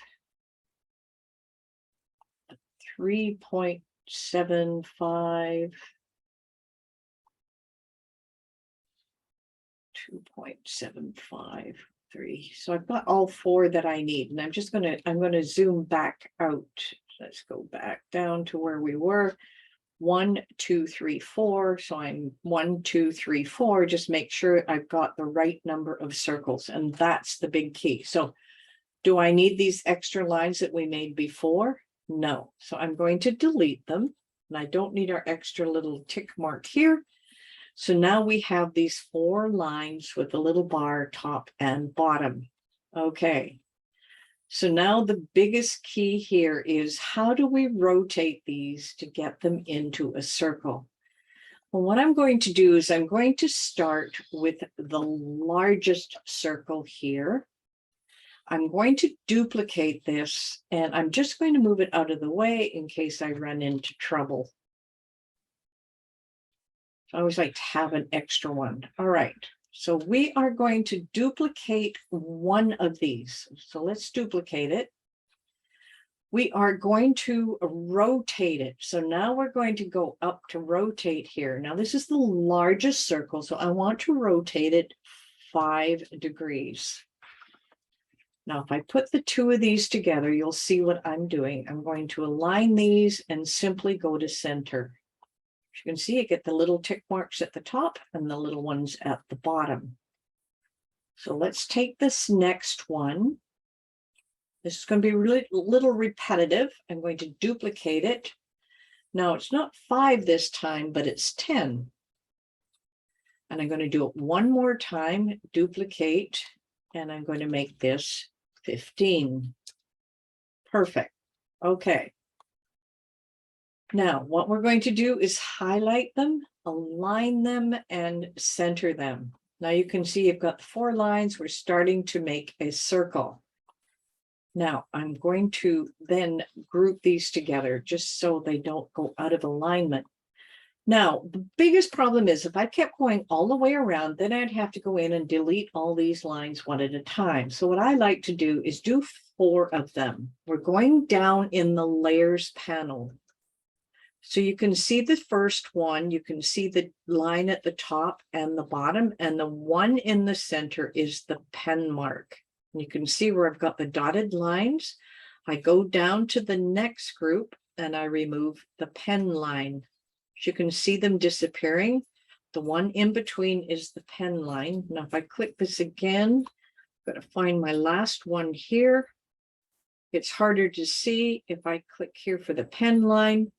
a 3.75, 2.75, 3. So I've got all 4 that I need, and I'm going to zoom back out. Let's go back down to where we were. 1, 2, 3, 4. So I'm 1, 2, 3, 4. Just make sure I've got the right number of circles, and that's the big key. So do I need these extra lines that we made before? No. So I'm going to delete them, and I don't need our extra little tick mark here. So now we have these 4 lines with a little bar top and bottom. Okay. So now the biggest key here is, how do we rotate these to get them into a circle? Well, what I'm going to do is I'm going to start with the largest circle here. I'm going to duplicate this, and I'm just going to move it out of the way in case I run into trouble. I always like to have an extra one. All right. So we are going to duplicate one of these. So let's duplicate it. We are going to rotate it. So now we're going to go up to rotate here. Now this is the largest circle, so I want to rotate it 5 degrees. Now, if I put the 2 of these together, you'll see what I'm doing. I'm going to align these and simply go to center. As you can see, I get the little tick marks at the top and the little ones at the bottom. So let's take this next one. This is going to be really little repetitive. I'm going to duplicate it. Now it's not 5 this time, but it's 10. And I'm going to do it one more time, duplicate, and I'm going to make this 15. Perfect. Okay. Now, what we're going to do is highlight them, align them, and center them. Now you can see you've got 4 lines. We're starting to make a circle. Now, I'm going to then group these together just so they don't go out of alignment. Now, the biggest problem is if I kept going all the way around, then I'd have to go in and delete all these lines one at a time. So what I like to do is do 4 of them. We're going down in the layers panel. So you can see the first one, you can see the line at the top and the bottom, and the one in the center is the pen mark. And you can see where I've got the dotted lines. I go down to the next group and I remove the pen line. You can see them disappearing. The one in between is the pen line. Now, if I click this again, I'm going to find my last one here. It's harder to see if I click here for the pen line.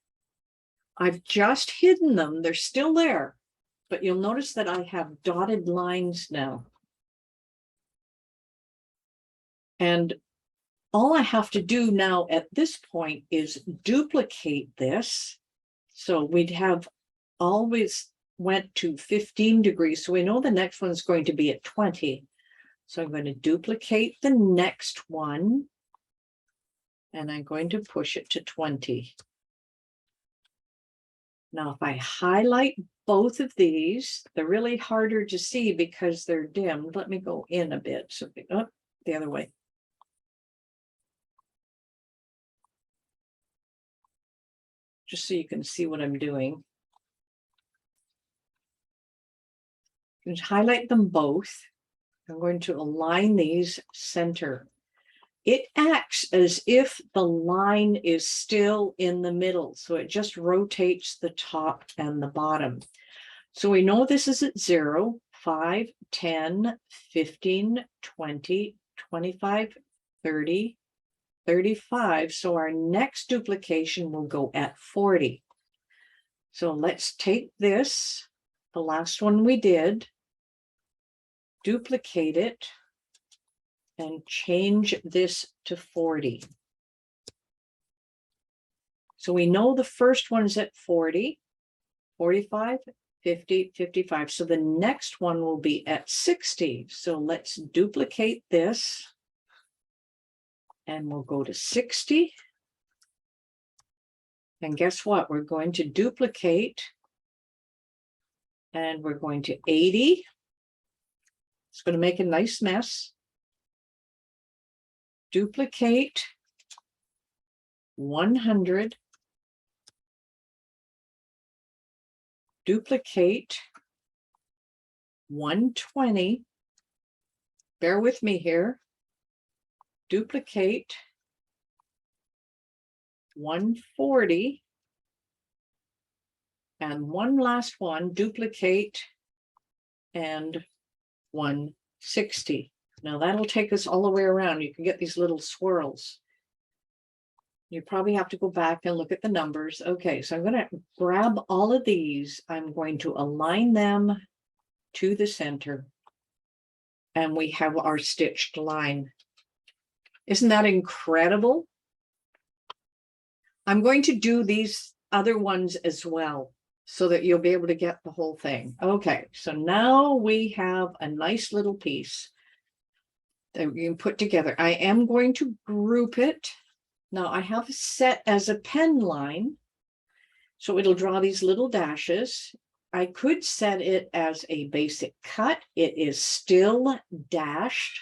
I've just hidden them. They're still there, but you'll notice that I have dotted lines now. And all I have to do now at this point is duplicate this. So we'd have always went to 15 degrees. So we know the next one's going to be at 20. So I'm going to duplicate the next one. And I'm going to push it to 20. Now, if I highlight both of these, they're really harder to see because they're dimmed. Let me go in a bit. So the other way. Just so you can see what I'm doing. You can highlight them both. I'm going to align these center. It acts as if the line is still in the middle. So it just rotates the top and the bottom. So we know this is at 0, 5, 10, 15, 20, 25, 30, 35. So our next duplication will go at 40. So let's take this, the last one we did, duplicate it, and change this to 40. So we know the first one's at 40, 45, 50, 55. So the next one will be at 60. So let's duplicate this. And we'll go to 60. And guess what? We're going to duplicate. And we're going to 80. It's going to make a nice mess. Duplicate 100. Duplicate 120. Bear with me here. Duplicate 140. And one last one, duplicate and 160. Now that'll take us all the way around. You can get these little swirls. You probably have to go back and look at the numbers. Okay, so I'm going to grab all of these. I'm going to align them to the center. And we have our stitched line. Isn't that incredible? I'm going to do these other ones as well so that you'll be able to get the whole thing. Okay, so now we have a nice little piece that we can put together. I am going to group it. Now I have it set as a pen line, so it'll draw these little dashes. I could set it as a basic cut. It is still dashed.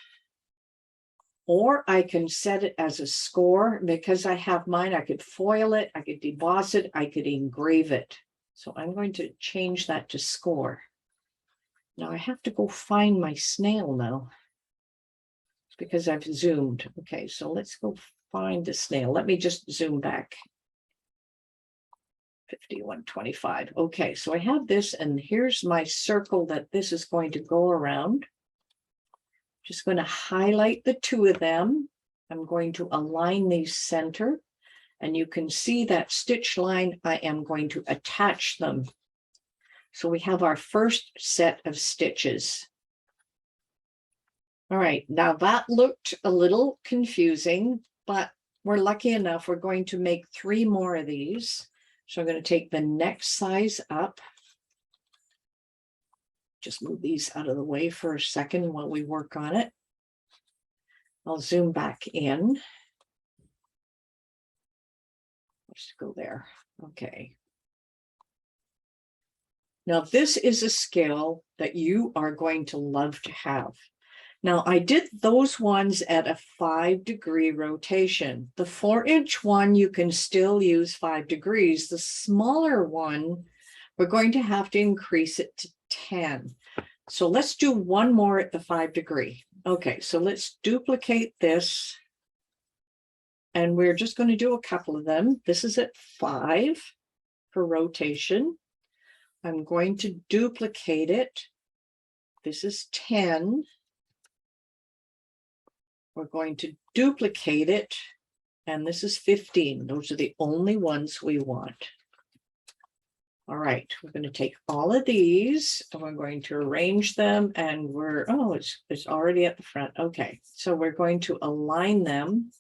Or I can set it as a score. Because I have mine, I could foil it, I could deboss it, I could engrave it. So I'm going to change that to score. Now I have to go find my snail now. It's because I've zoomed. Okay, so let's go find the snail. Let me just zoom back. 5125. Okay, so I have this, and here's my circle that this is going to go around. Just going to highlight the two of them. I'm going to align these center, and you can see that stitch line. I am going to attach them. So we have our first set of stitches. All right, now that looked a little confusing, but we're lucky enough. We're going to make 3 more of these. So I'm going to take the next size up. Just move these out of the way for a second while we work on it. I'll zoom back in. Let's go there. Okay. Now, this is a skill that you are going to love to have. Now, I did those ones at a 5-degree rotation. The 4-inch one, you can still use 5 degrees. The smaller one, we're going to have to increase it to 10. So let's do one more at the 5-degree. Okay, so let's duplicate this. And we're just going to do a couple of them. This is at 5 for rotation. I'm going to duplicate it. This is 10. We're going to duplicate it. And this is 15. Those are the only ones we want. All right, we're going to take all of these and we're going to arrange them, and it's already at the front. Okay, so we're going to align them.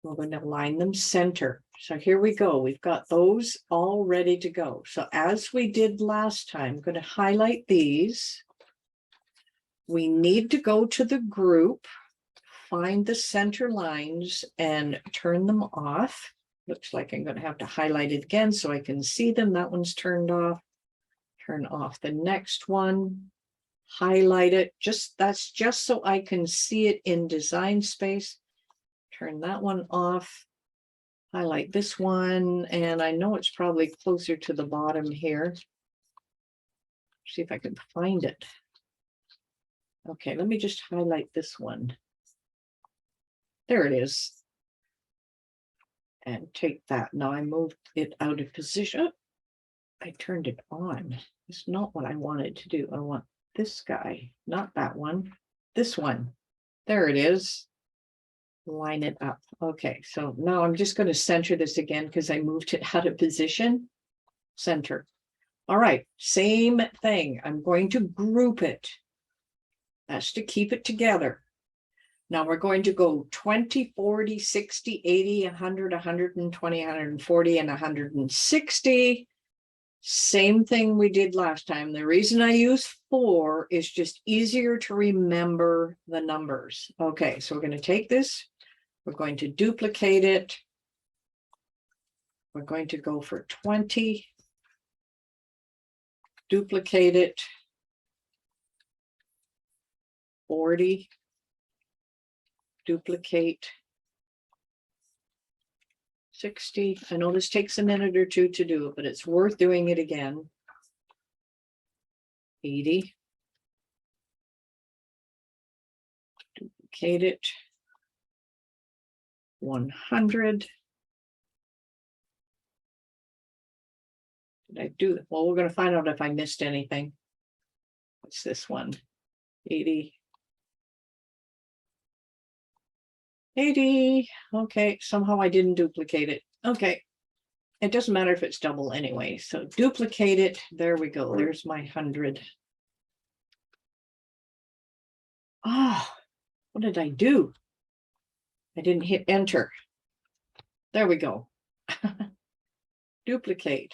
We're going to align them center. So here we go. We've got those all ready to go. So as we did last time, I'm going to highlight these. We need to go to the group, find the center lines and turn them off. Looks like I'm going to have to highlight it again so I can see them. That one's turned off. Turn off the next one. Highlight it. That's just so I can see it in design space. Turn that one off. Highlight this one. And I know it's probably closer to the bottom here. See if I can find it. Okay, let me just highlight this one. There it is. And take that. Now I moved it out of position. I turned it on. It's not what I wanted to do. I want this guy, not that one. This one. There it is. Line it up. Okay, so now I'm just going to center this again because I moved it out of position. Center. All right, same thing. I'm going to group it. That's to keep it together. Now we're going to go 20, 40, 60, 80, 100, 120, 140, and 160. Same thing we did last time. The reason I use 4 is just easier to remember the numbers. Okay, so we're going to take this. We're going to duplicate it. We're going to go for 20. Duplicate it. 40. Duplicate. 60. I know this takes a minute or two to do it, but it's worth doing it again. 80. Duplicate it. 100. Did I do it? Well, we're going to find out if I missed anything. What's this one? 80. 80. Okay, somehow I didn't duplicate it. Okay, it doesn't matter if it's double anyway. So duplicate it. There we go. There's my 100. Ah, what did I do? I didn't hit enter. There we go. Duplicate.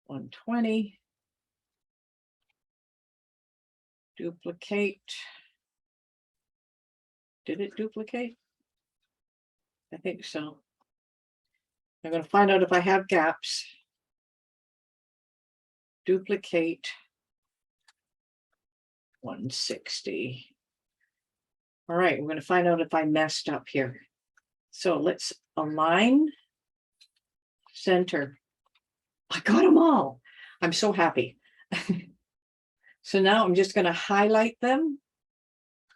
120. Duplicate. Did it duplicate? I think so. I'm going to find out if I have gaps. Duplicate. 160. All right, we're going to find out if I messed up here. So let's align, center. I got them all. I'm so happy. So now I'm just going to highlight them.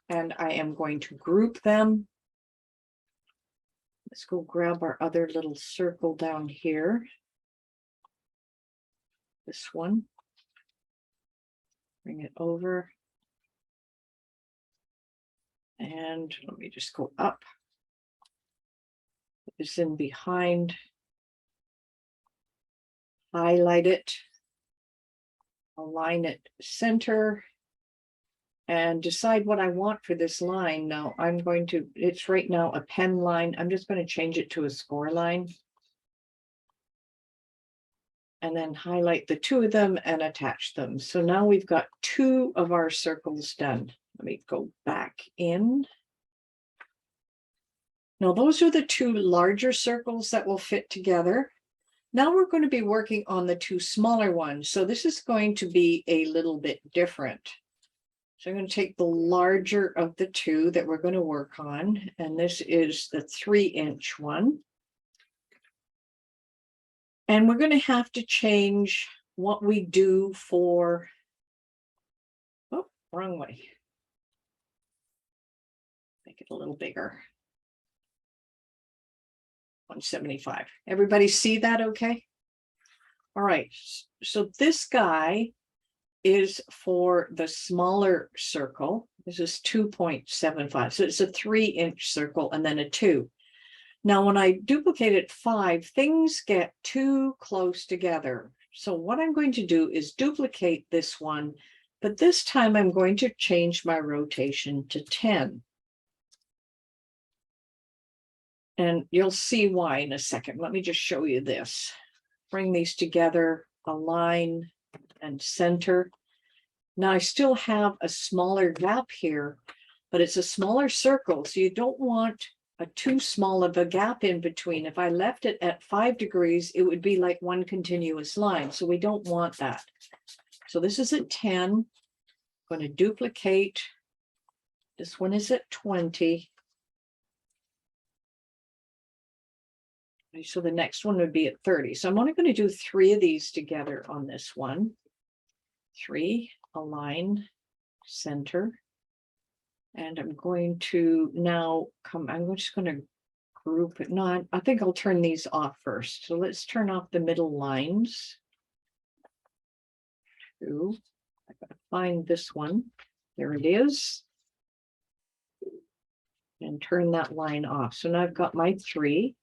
And I am going to group them. Let's go grab our other little circle down here. This one. Bring it over. And let me just go up. Put this in behind. Highlight it. Align it center. And decide what I want for this line. Now I'm going to, it's right now a pen line. I'm just going to change it to a score line. And then highlight the 2 of them and attach them. So now we've got 2 of our circles done. Let me go back in. Now those are the 2 larger circles that will fit together. Now we're going to be working on the two smaller ones. So this is going to be a little bit different. So I'm going to take the larger of the two that we're going to work on, and this is the 3-inch one. And we're going to have to change what we do for, oh, wrong way. Make it a little bigger. 175. Everybody see that okay? All right, so this guy is for the smaller circle. This is 2.75. So it's a 3-inch circle and then a 2. Now, when I duplicate it 5, things get too close together. So what I'm going to do is duplicate this one, but this time I'm going to change my rotation to 10. And you'll see why in a second. Let me just show you this. Bring these together, align and center. Now I still have a smaller gap here, but it's a smaller circle, so you don't want a too small of a gap in between. If I left it at 5 degrees, it would be like one continuous line. So we don't want that. So this is at 10. I'm going to duplicate. This one is at 20. So the next one would be at 30. So I'm only going to do 3 of these together on this one. 3, align, center. And I'm going to now I'm just going to group it. No, I think I'll turn these off first. So let's turn off the middle lines. 2. I gotta find this one. There it is. And turn that line off. So now I've got my 3.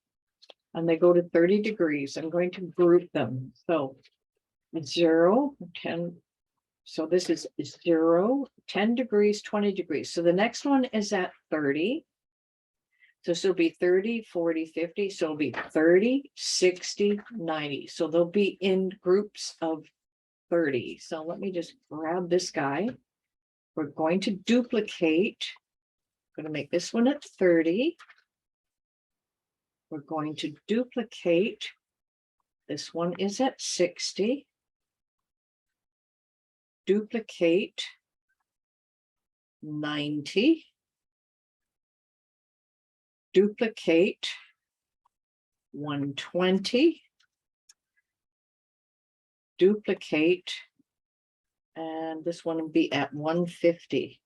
And they go to 30 degrees. I'm going to group them. So 0, 10. So this is 0, 10 degrees, 20 degrees. So the next one is at 30. So this will be 30, 40, 50. So it'll be 30, 60, 90. So they'll be in groups of 30. So let me just grab this guy. We're going to duplicate. I'm going to make this one at 30. We're going to duplicate. This one is at 60. Duplicate 90. Duplicate 120. Duplicate, and this one will be at 150.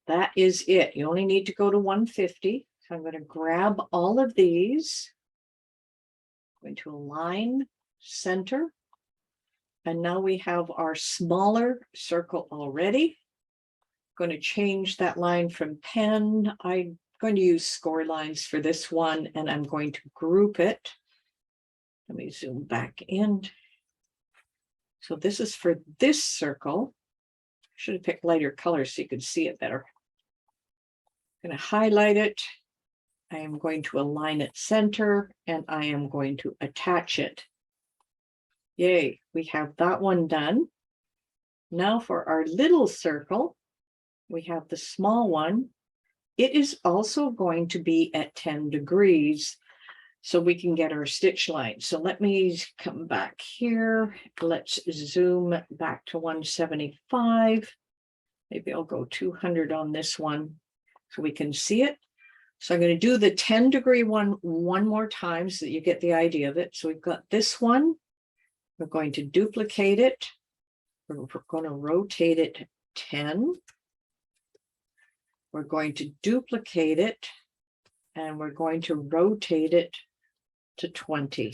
That is it. You only need to go to 150. So I'm going to grab all of these. I'm going to align, center. And now we have our smaller circle already. I'm going to change that line from pen. I'm going to use score lines for this one, and I'm going to group it. Let me zoom back in. So this is for this circle. Should have picked lighter colors so you could see it better. I'm going to highlight it. I am going to align it center, and I am going to attach it. Yay, we have that one done. Now for our little circle, we have the small one. It is also going to be at 10 degrees, so we can get our stitch line. So let me come back here. Let's zoom back to 175. Maybe I'll go 200 on this one so we can see it. So I'm going to do the 10-degree one more time so that you get the idea of it. So we've got this one. We're going to duplicate it. We're going to rotate it 10. We're going to duplicate it, and we're going to rotate it to 20.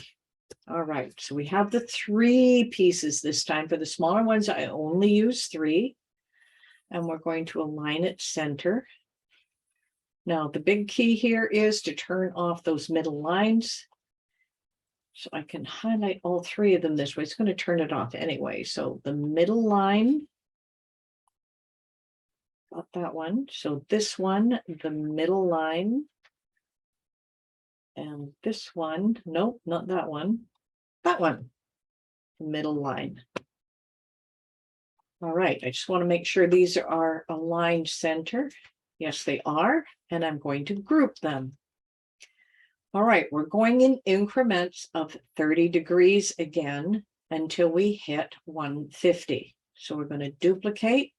All right, so we have the 3 pieces this time. For the smaller ones, I only use 3. And we're going to align it center. Now, the big key here is to turn off those middle lines. So I can highlight all 3 of them this way. It's going to turn it off anyway. So the middle line, got that one. So this one, the middle line. And this one, nope, not that one. That one, the middle line. All right, I just want to make sure these are aligned center. Yes, they are. And I'm going to group them. All right, we're going in increments of 30 degrees again until we hit 150. So we're going to duplicate,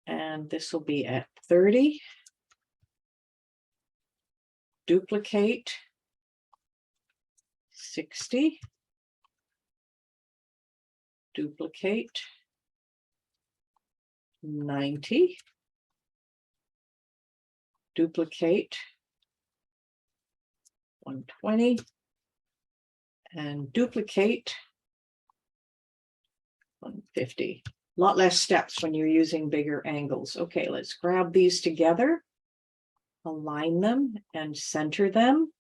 and this will be at 30. Duplicate, 60. Duplicate, 90. Duplicate, 120. And duplicate, 150. A lot less steps when you're using bigger angles. Okay, let's grab these together, align them and center them.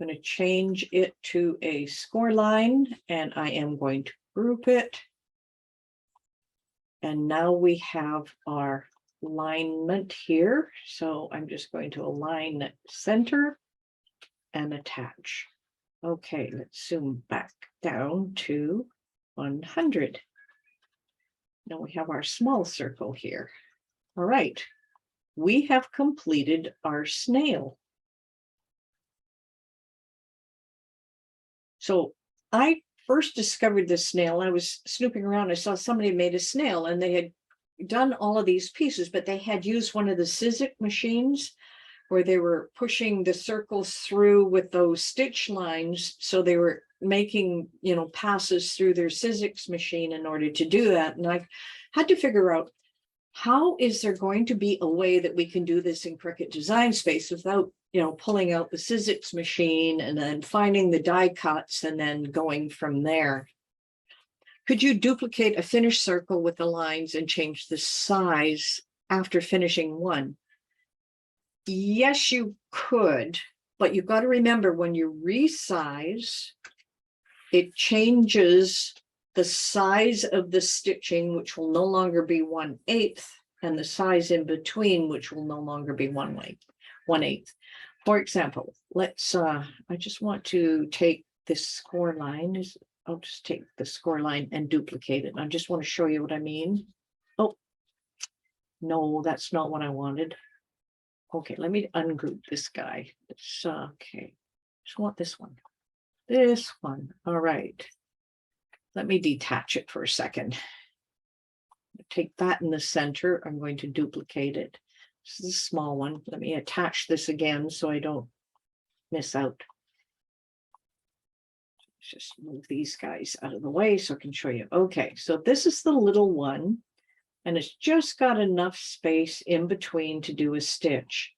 I'm going to change it to a score line, and I am going to group it. And now we have our alignment here. So I'm just going to align center and attach. Okay, let's zoom back down to 100. Now we have our small circle here. All right, we have completed our snail. So I first discovered this snail. I was snooping around. I saw somebody made a snail, and they had done all of these pieces, but they had used one of the Cricut machines where they were pushing the circles through with those stitch lines. So they were making, passes through their Cricut machine in order to do that. And I had to figure out, how is there going to be a way that we can do this in Cricut Design Space without, pulling out the Cricut machine and then finding the die cuts and then going from there? Could you duplicate a finished circle with the lines and change the size after finishing one? Yes, you could, but you've got to remember, when you resize, it changes the size of the stitching, which will no longer be 1/8, and the size in between, which will no longer be 1/8. For example, let's, I just want to take this score line. I'll just take the score line and duplicate it. I just want to show you what I mean. Oh, no, that's not what I wanted. Okay, let me ungroup this guy. It's okay. Just want this one. This one. All right. Let me detach it for a second. Take that in the center. I'm going to duplicate it. This is a small one. Let me attach this again so I don't miss out. Just move these guys out of the way so I can show you. Okay, so this is the little one, and it's just got enough space in between to do a stitch.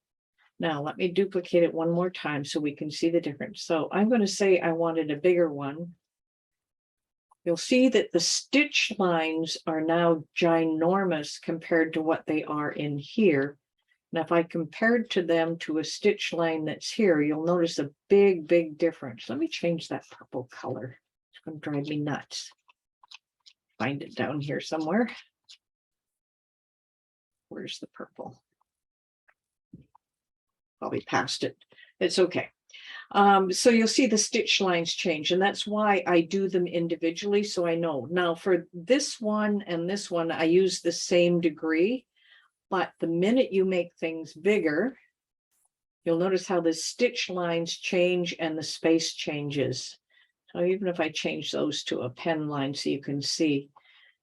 Now let me duplicate it one more time so we can see the difference. So I'm going to say I wanted a bigger one. You'll see that the stitch lines are now ginormous compared to what they are in here. And if I compared to them to a stitch line that's here, you'll notice a big, big difference. Let me change that purple color. It's going to drive me nuts. Find it down here somewhere. Where's the purple? Probably past it. It's okay. So you'll see the stitch lines change, and that's why I do them individually, so I know. Now for this one and this one, I use the same degree, but the minute you make things bigger, you'll notice how the stitch lines change and the space changes. So even if I change those to a pen line so you can see,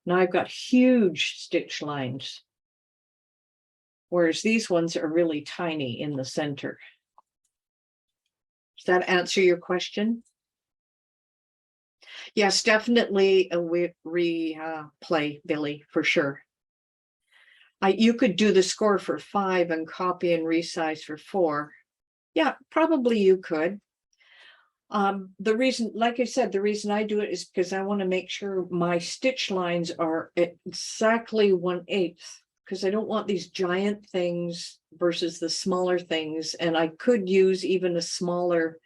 now I've got huge stitch lines, whereas these ones are really tiny in the center. Does that answer your question? Yes, definitely a replay, Billy, for sure. You could do the score for 5 and copy and resize for 4. Yeah, probably you could. The reason, like I said, the reason I do it is because I want to make sure my stitch lines are exactly 1/8, because I don't want these giant things versus the smaller things. And I could use even a smaller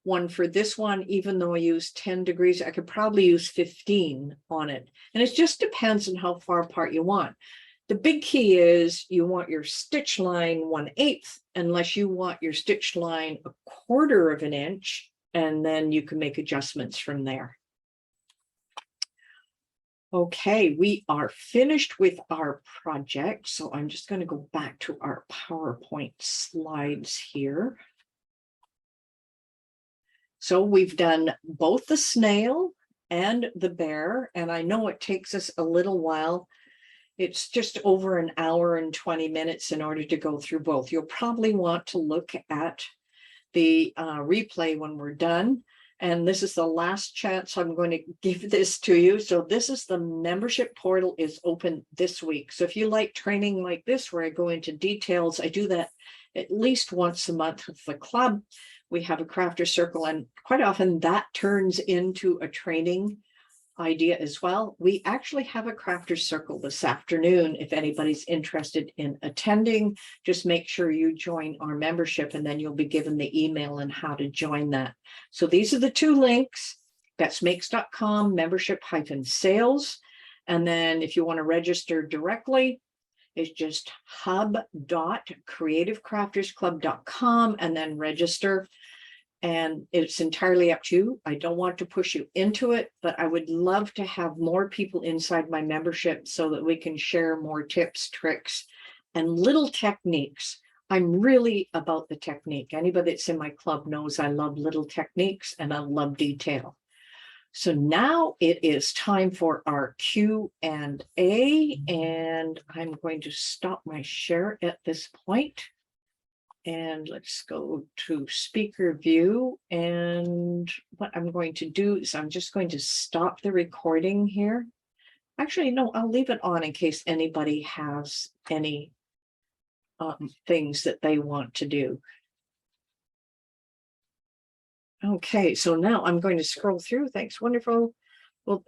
one for this one, even though I use 10 degrees, I could probably use 15 on it. And it just depends on how far apart you want. The big key is you want your stitch line 1/8, unless you want your stitch line 1/4 of an inch, and then you can make adjustments from there. Okay, we are finished with our project. So I'm just going to go back to our PowerPoint slides here. So we've done both the snail and the bear, and I know it takes us a little while. It's just over an hour and 20 minutes in order to go through both. You'll probably want to look at the replay when we're done. And this is the last chance I'm going to give this to you. So this is the membership portal is open this week. So if you like training like this, where I go into details, I do that at least once a month with the club. We have a crafter circle, and quite often that turns into a training idea as well. We actually have a crafter circle this afternoon. If anybody's interested in attending, just make sure you join our membership, and then you'll be given the email and how to join that. So these are the two links: betsmakes.com membership-sales. And then if you want to register directly, it's just hub.creativecraftersclub.com and then register. And it's entirely up to you. I don't want to push you into it, but I would love to have more people inside my membership so that we can share more tips, tricks, and little techniques. I'm really about the technique. Anybody that's in my club knows I love little techniques and I love detail. So now it is time for our Q&A, and I'm going to stop my share at this point. And let's go to speaker view. And what I'm going to do is I'm just going to stop the recording here. Actually, no, I'll leave it on in case anybody has any things that they want to do. Okay, so now I'm going to scroll through. Thanks, wonderful. Well,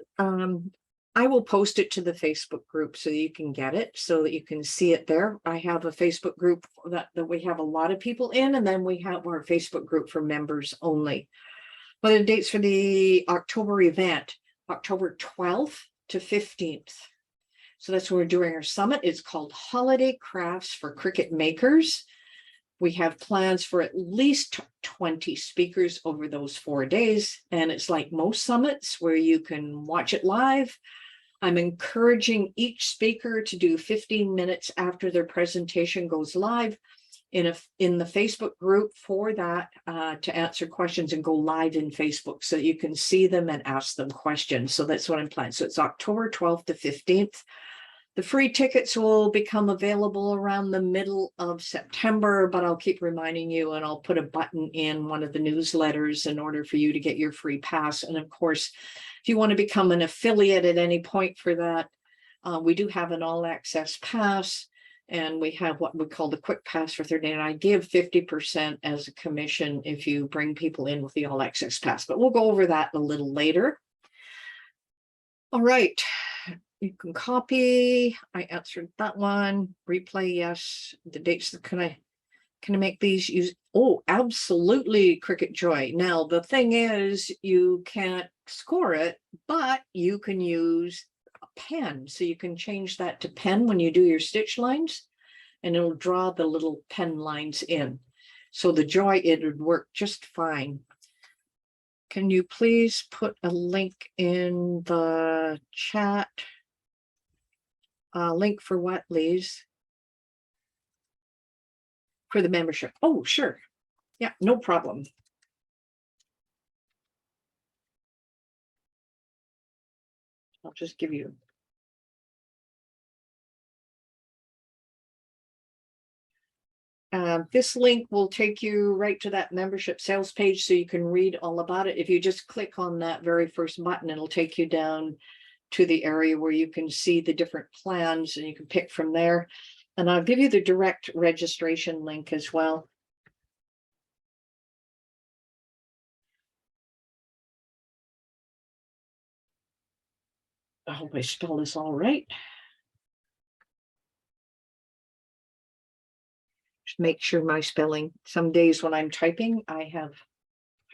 I will post it to the Facebook group so you can get it, so that you can see it there. I have a Facebook group that we have a lot of people in, and then we have our Facebook group for members only. But the dates for the October event, October 12th to 15th. So that's when we're doing our summit. It's called Holiday Crafts for Cricut Makers. We have plans for at least 20 speakers over those 4 days. And it's like most summits where you can watch it live. I'm encouraging each speaker to do 15 minutes after their presentation goes live in the Facebook group for that, to answer questions and go live in Facebook so you can see them and ask them questions. So that's what I'm planning. So it's October 12th to 15th. The free tickets will become available around the middle of September, but I'll keep reminding you, and I'll put a button in one of the newsletters in order for you to get your free pass. And of course, if you want to become an affiliate at any point for that, we do have an all access pass, and we have what we call the quick pass for 30 days. And I give 50% as a commission if you bring people in with the all access pass, but we'll go over that a little later. All right. You can copy. I answered that one. Replay, yes. The dates. Can I make these use? Oh, absolutely, Cricut Joy. Now the thing is, you can't score it, but you can use a pen. So you can change that to pen when you do your stitch lines, and it'll draw the little pen lines in. So the Joy, it would work just fine. Can you please put a link in the chat? Link for what, Liz? For the membership. Oh, sure. Yeah, no problem. I'll just give you. This link will take you right to that membership sales page so you can read all about it. If you just click on that very first button, it'll take you down to the area where you can see the different plans and you can pick from there. And I'll give you the direct registration link as well. I hope I spell this all right. Just make sure my spelling. Some days when I'm typing, I have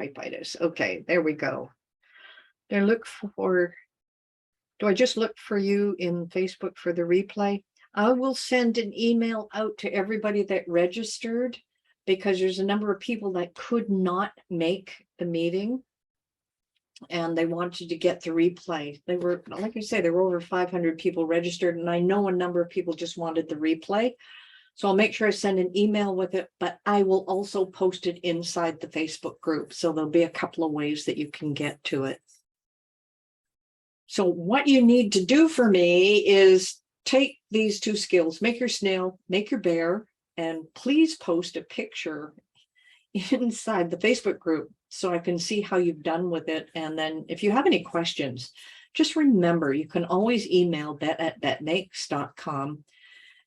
typitis. Okay, there we go. There, look for. Do I just look for you in Facebook for the replay? I will send an email out to everybody that registered, because there's a number of people that could not make the meeting and they wanted to get the replay. They were, like I say, there were over 500 people registered, and I know a number of people just wanted the replay. So I'll make sure I send an email with it, but I will also post it inside the Facebook group. So there'll be a couple of ways that you can get to it. So what you need to do for me is take these two skills, make your snail, make your bear, and please post a picture inside the Facebook group so I can see how you've done with it. And then if you have any questions, just remember, you can always email bet@betmakes.com,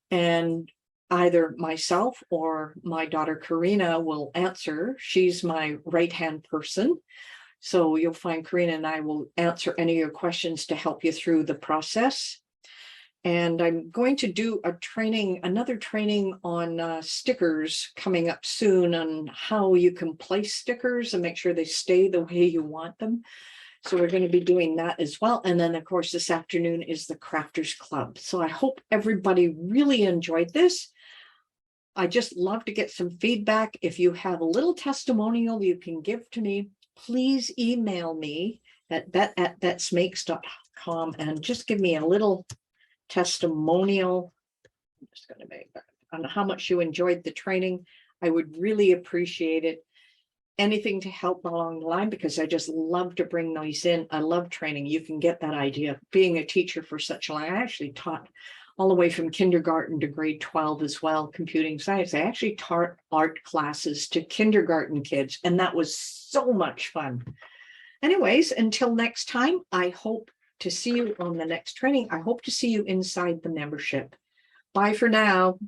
and either myself or my daughter Karina will answer. She's my right-hand person. So you'll find Karina and I will answer any of your questions to help you through the process. And I'm going to do another training on stickers coming up soon on how you can place stickers and make sure they stay the way you want them. So we're going to be doing that as well. And then, of course, this afternoon is the Crafters Club. So I hope everybody really enjoyed this. I just love to get some feedback. If you have a little testimonial you can give to me, please email me at bet@betsmakes.com and just give me a little testimonial. I'm just going to make that on how much you enjoyed the training. I would really appreciate it. Anything to help along the line, because I just love to bring those in. I love training. You can get that idea. Being a teacher for such a long, I actually taught all the way from kindergarten to grade 12 as well, computing science. I actually taught art classes to kindergarten kids, and that was so much fun. Anyways, until next time, I hope to see you on the next training. I hope to see you inside the membership. Bye for now.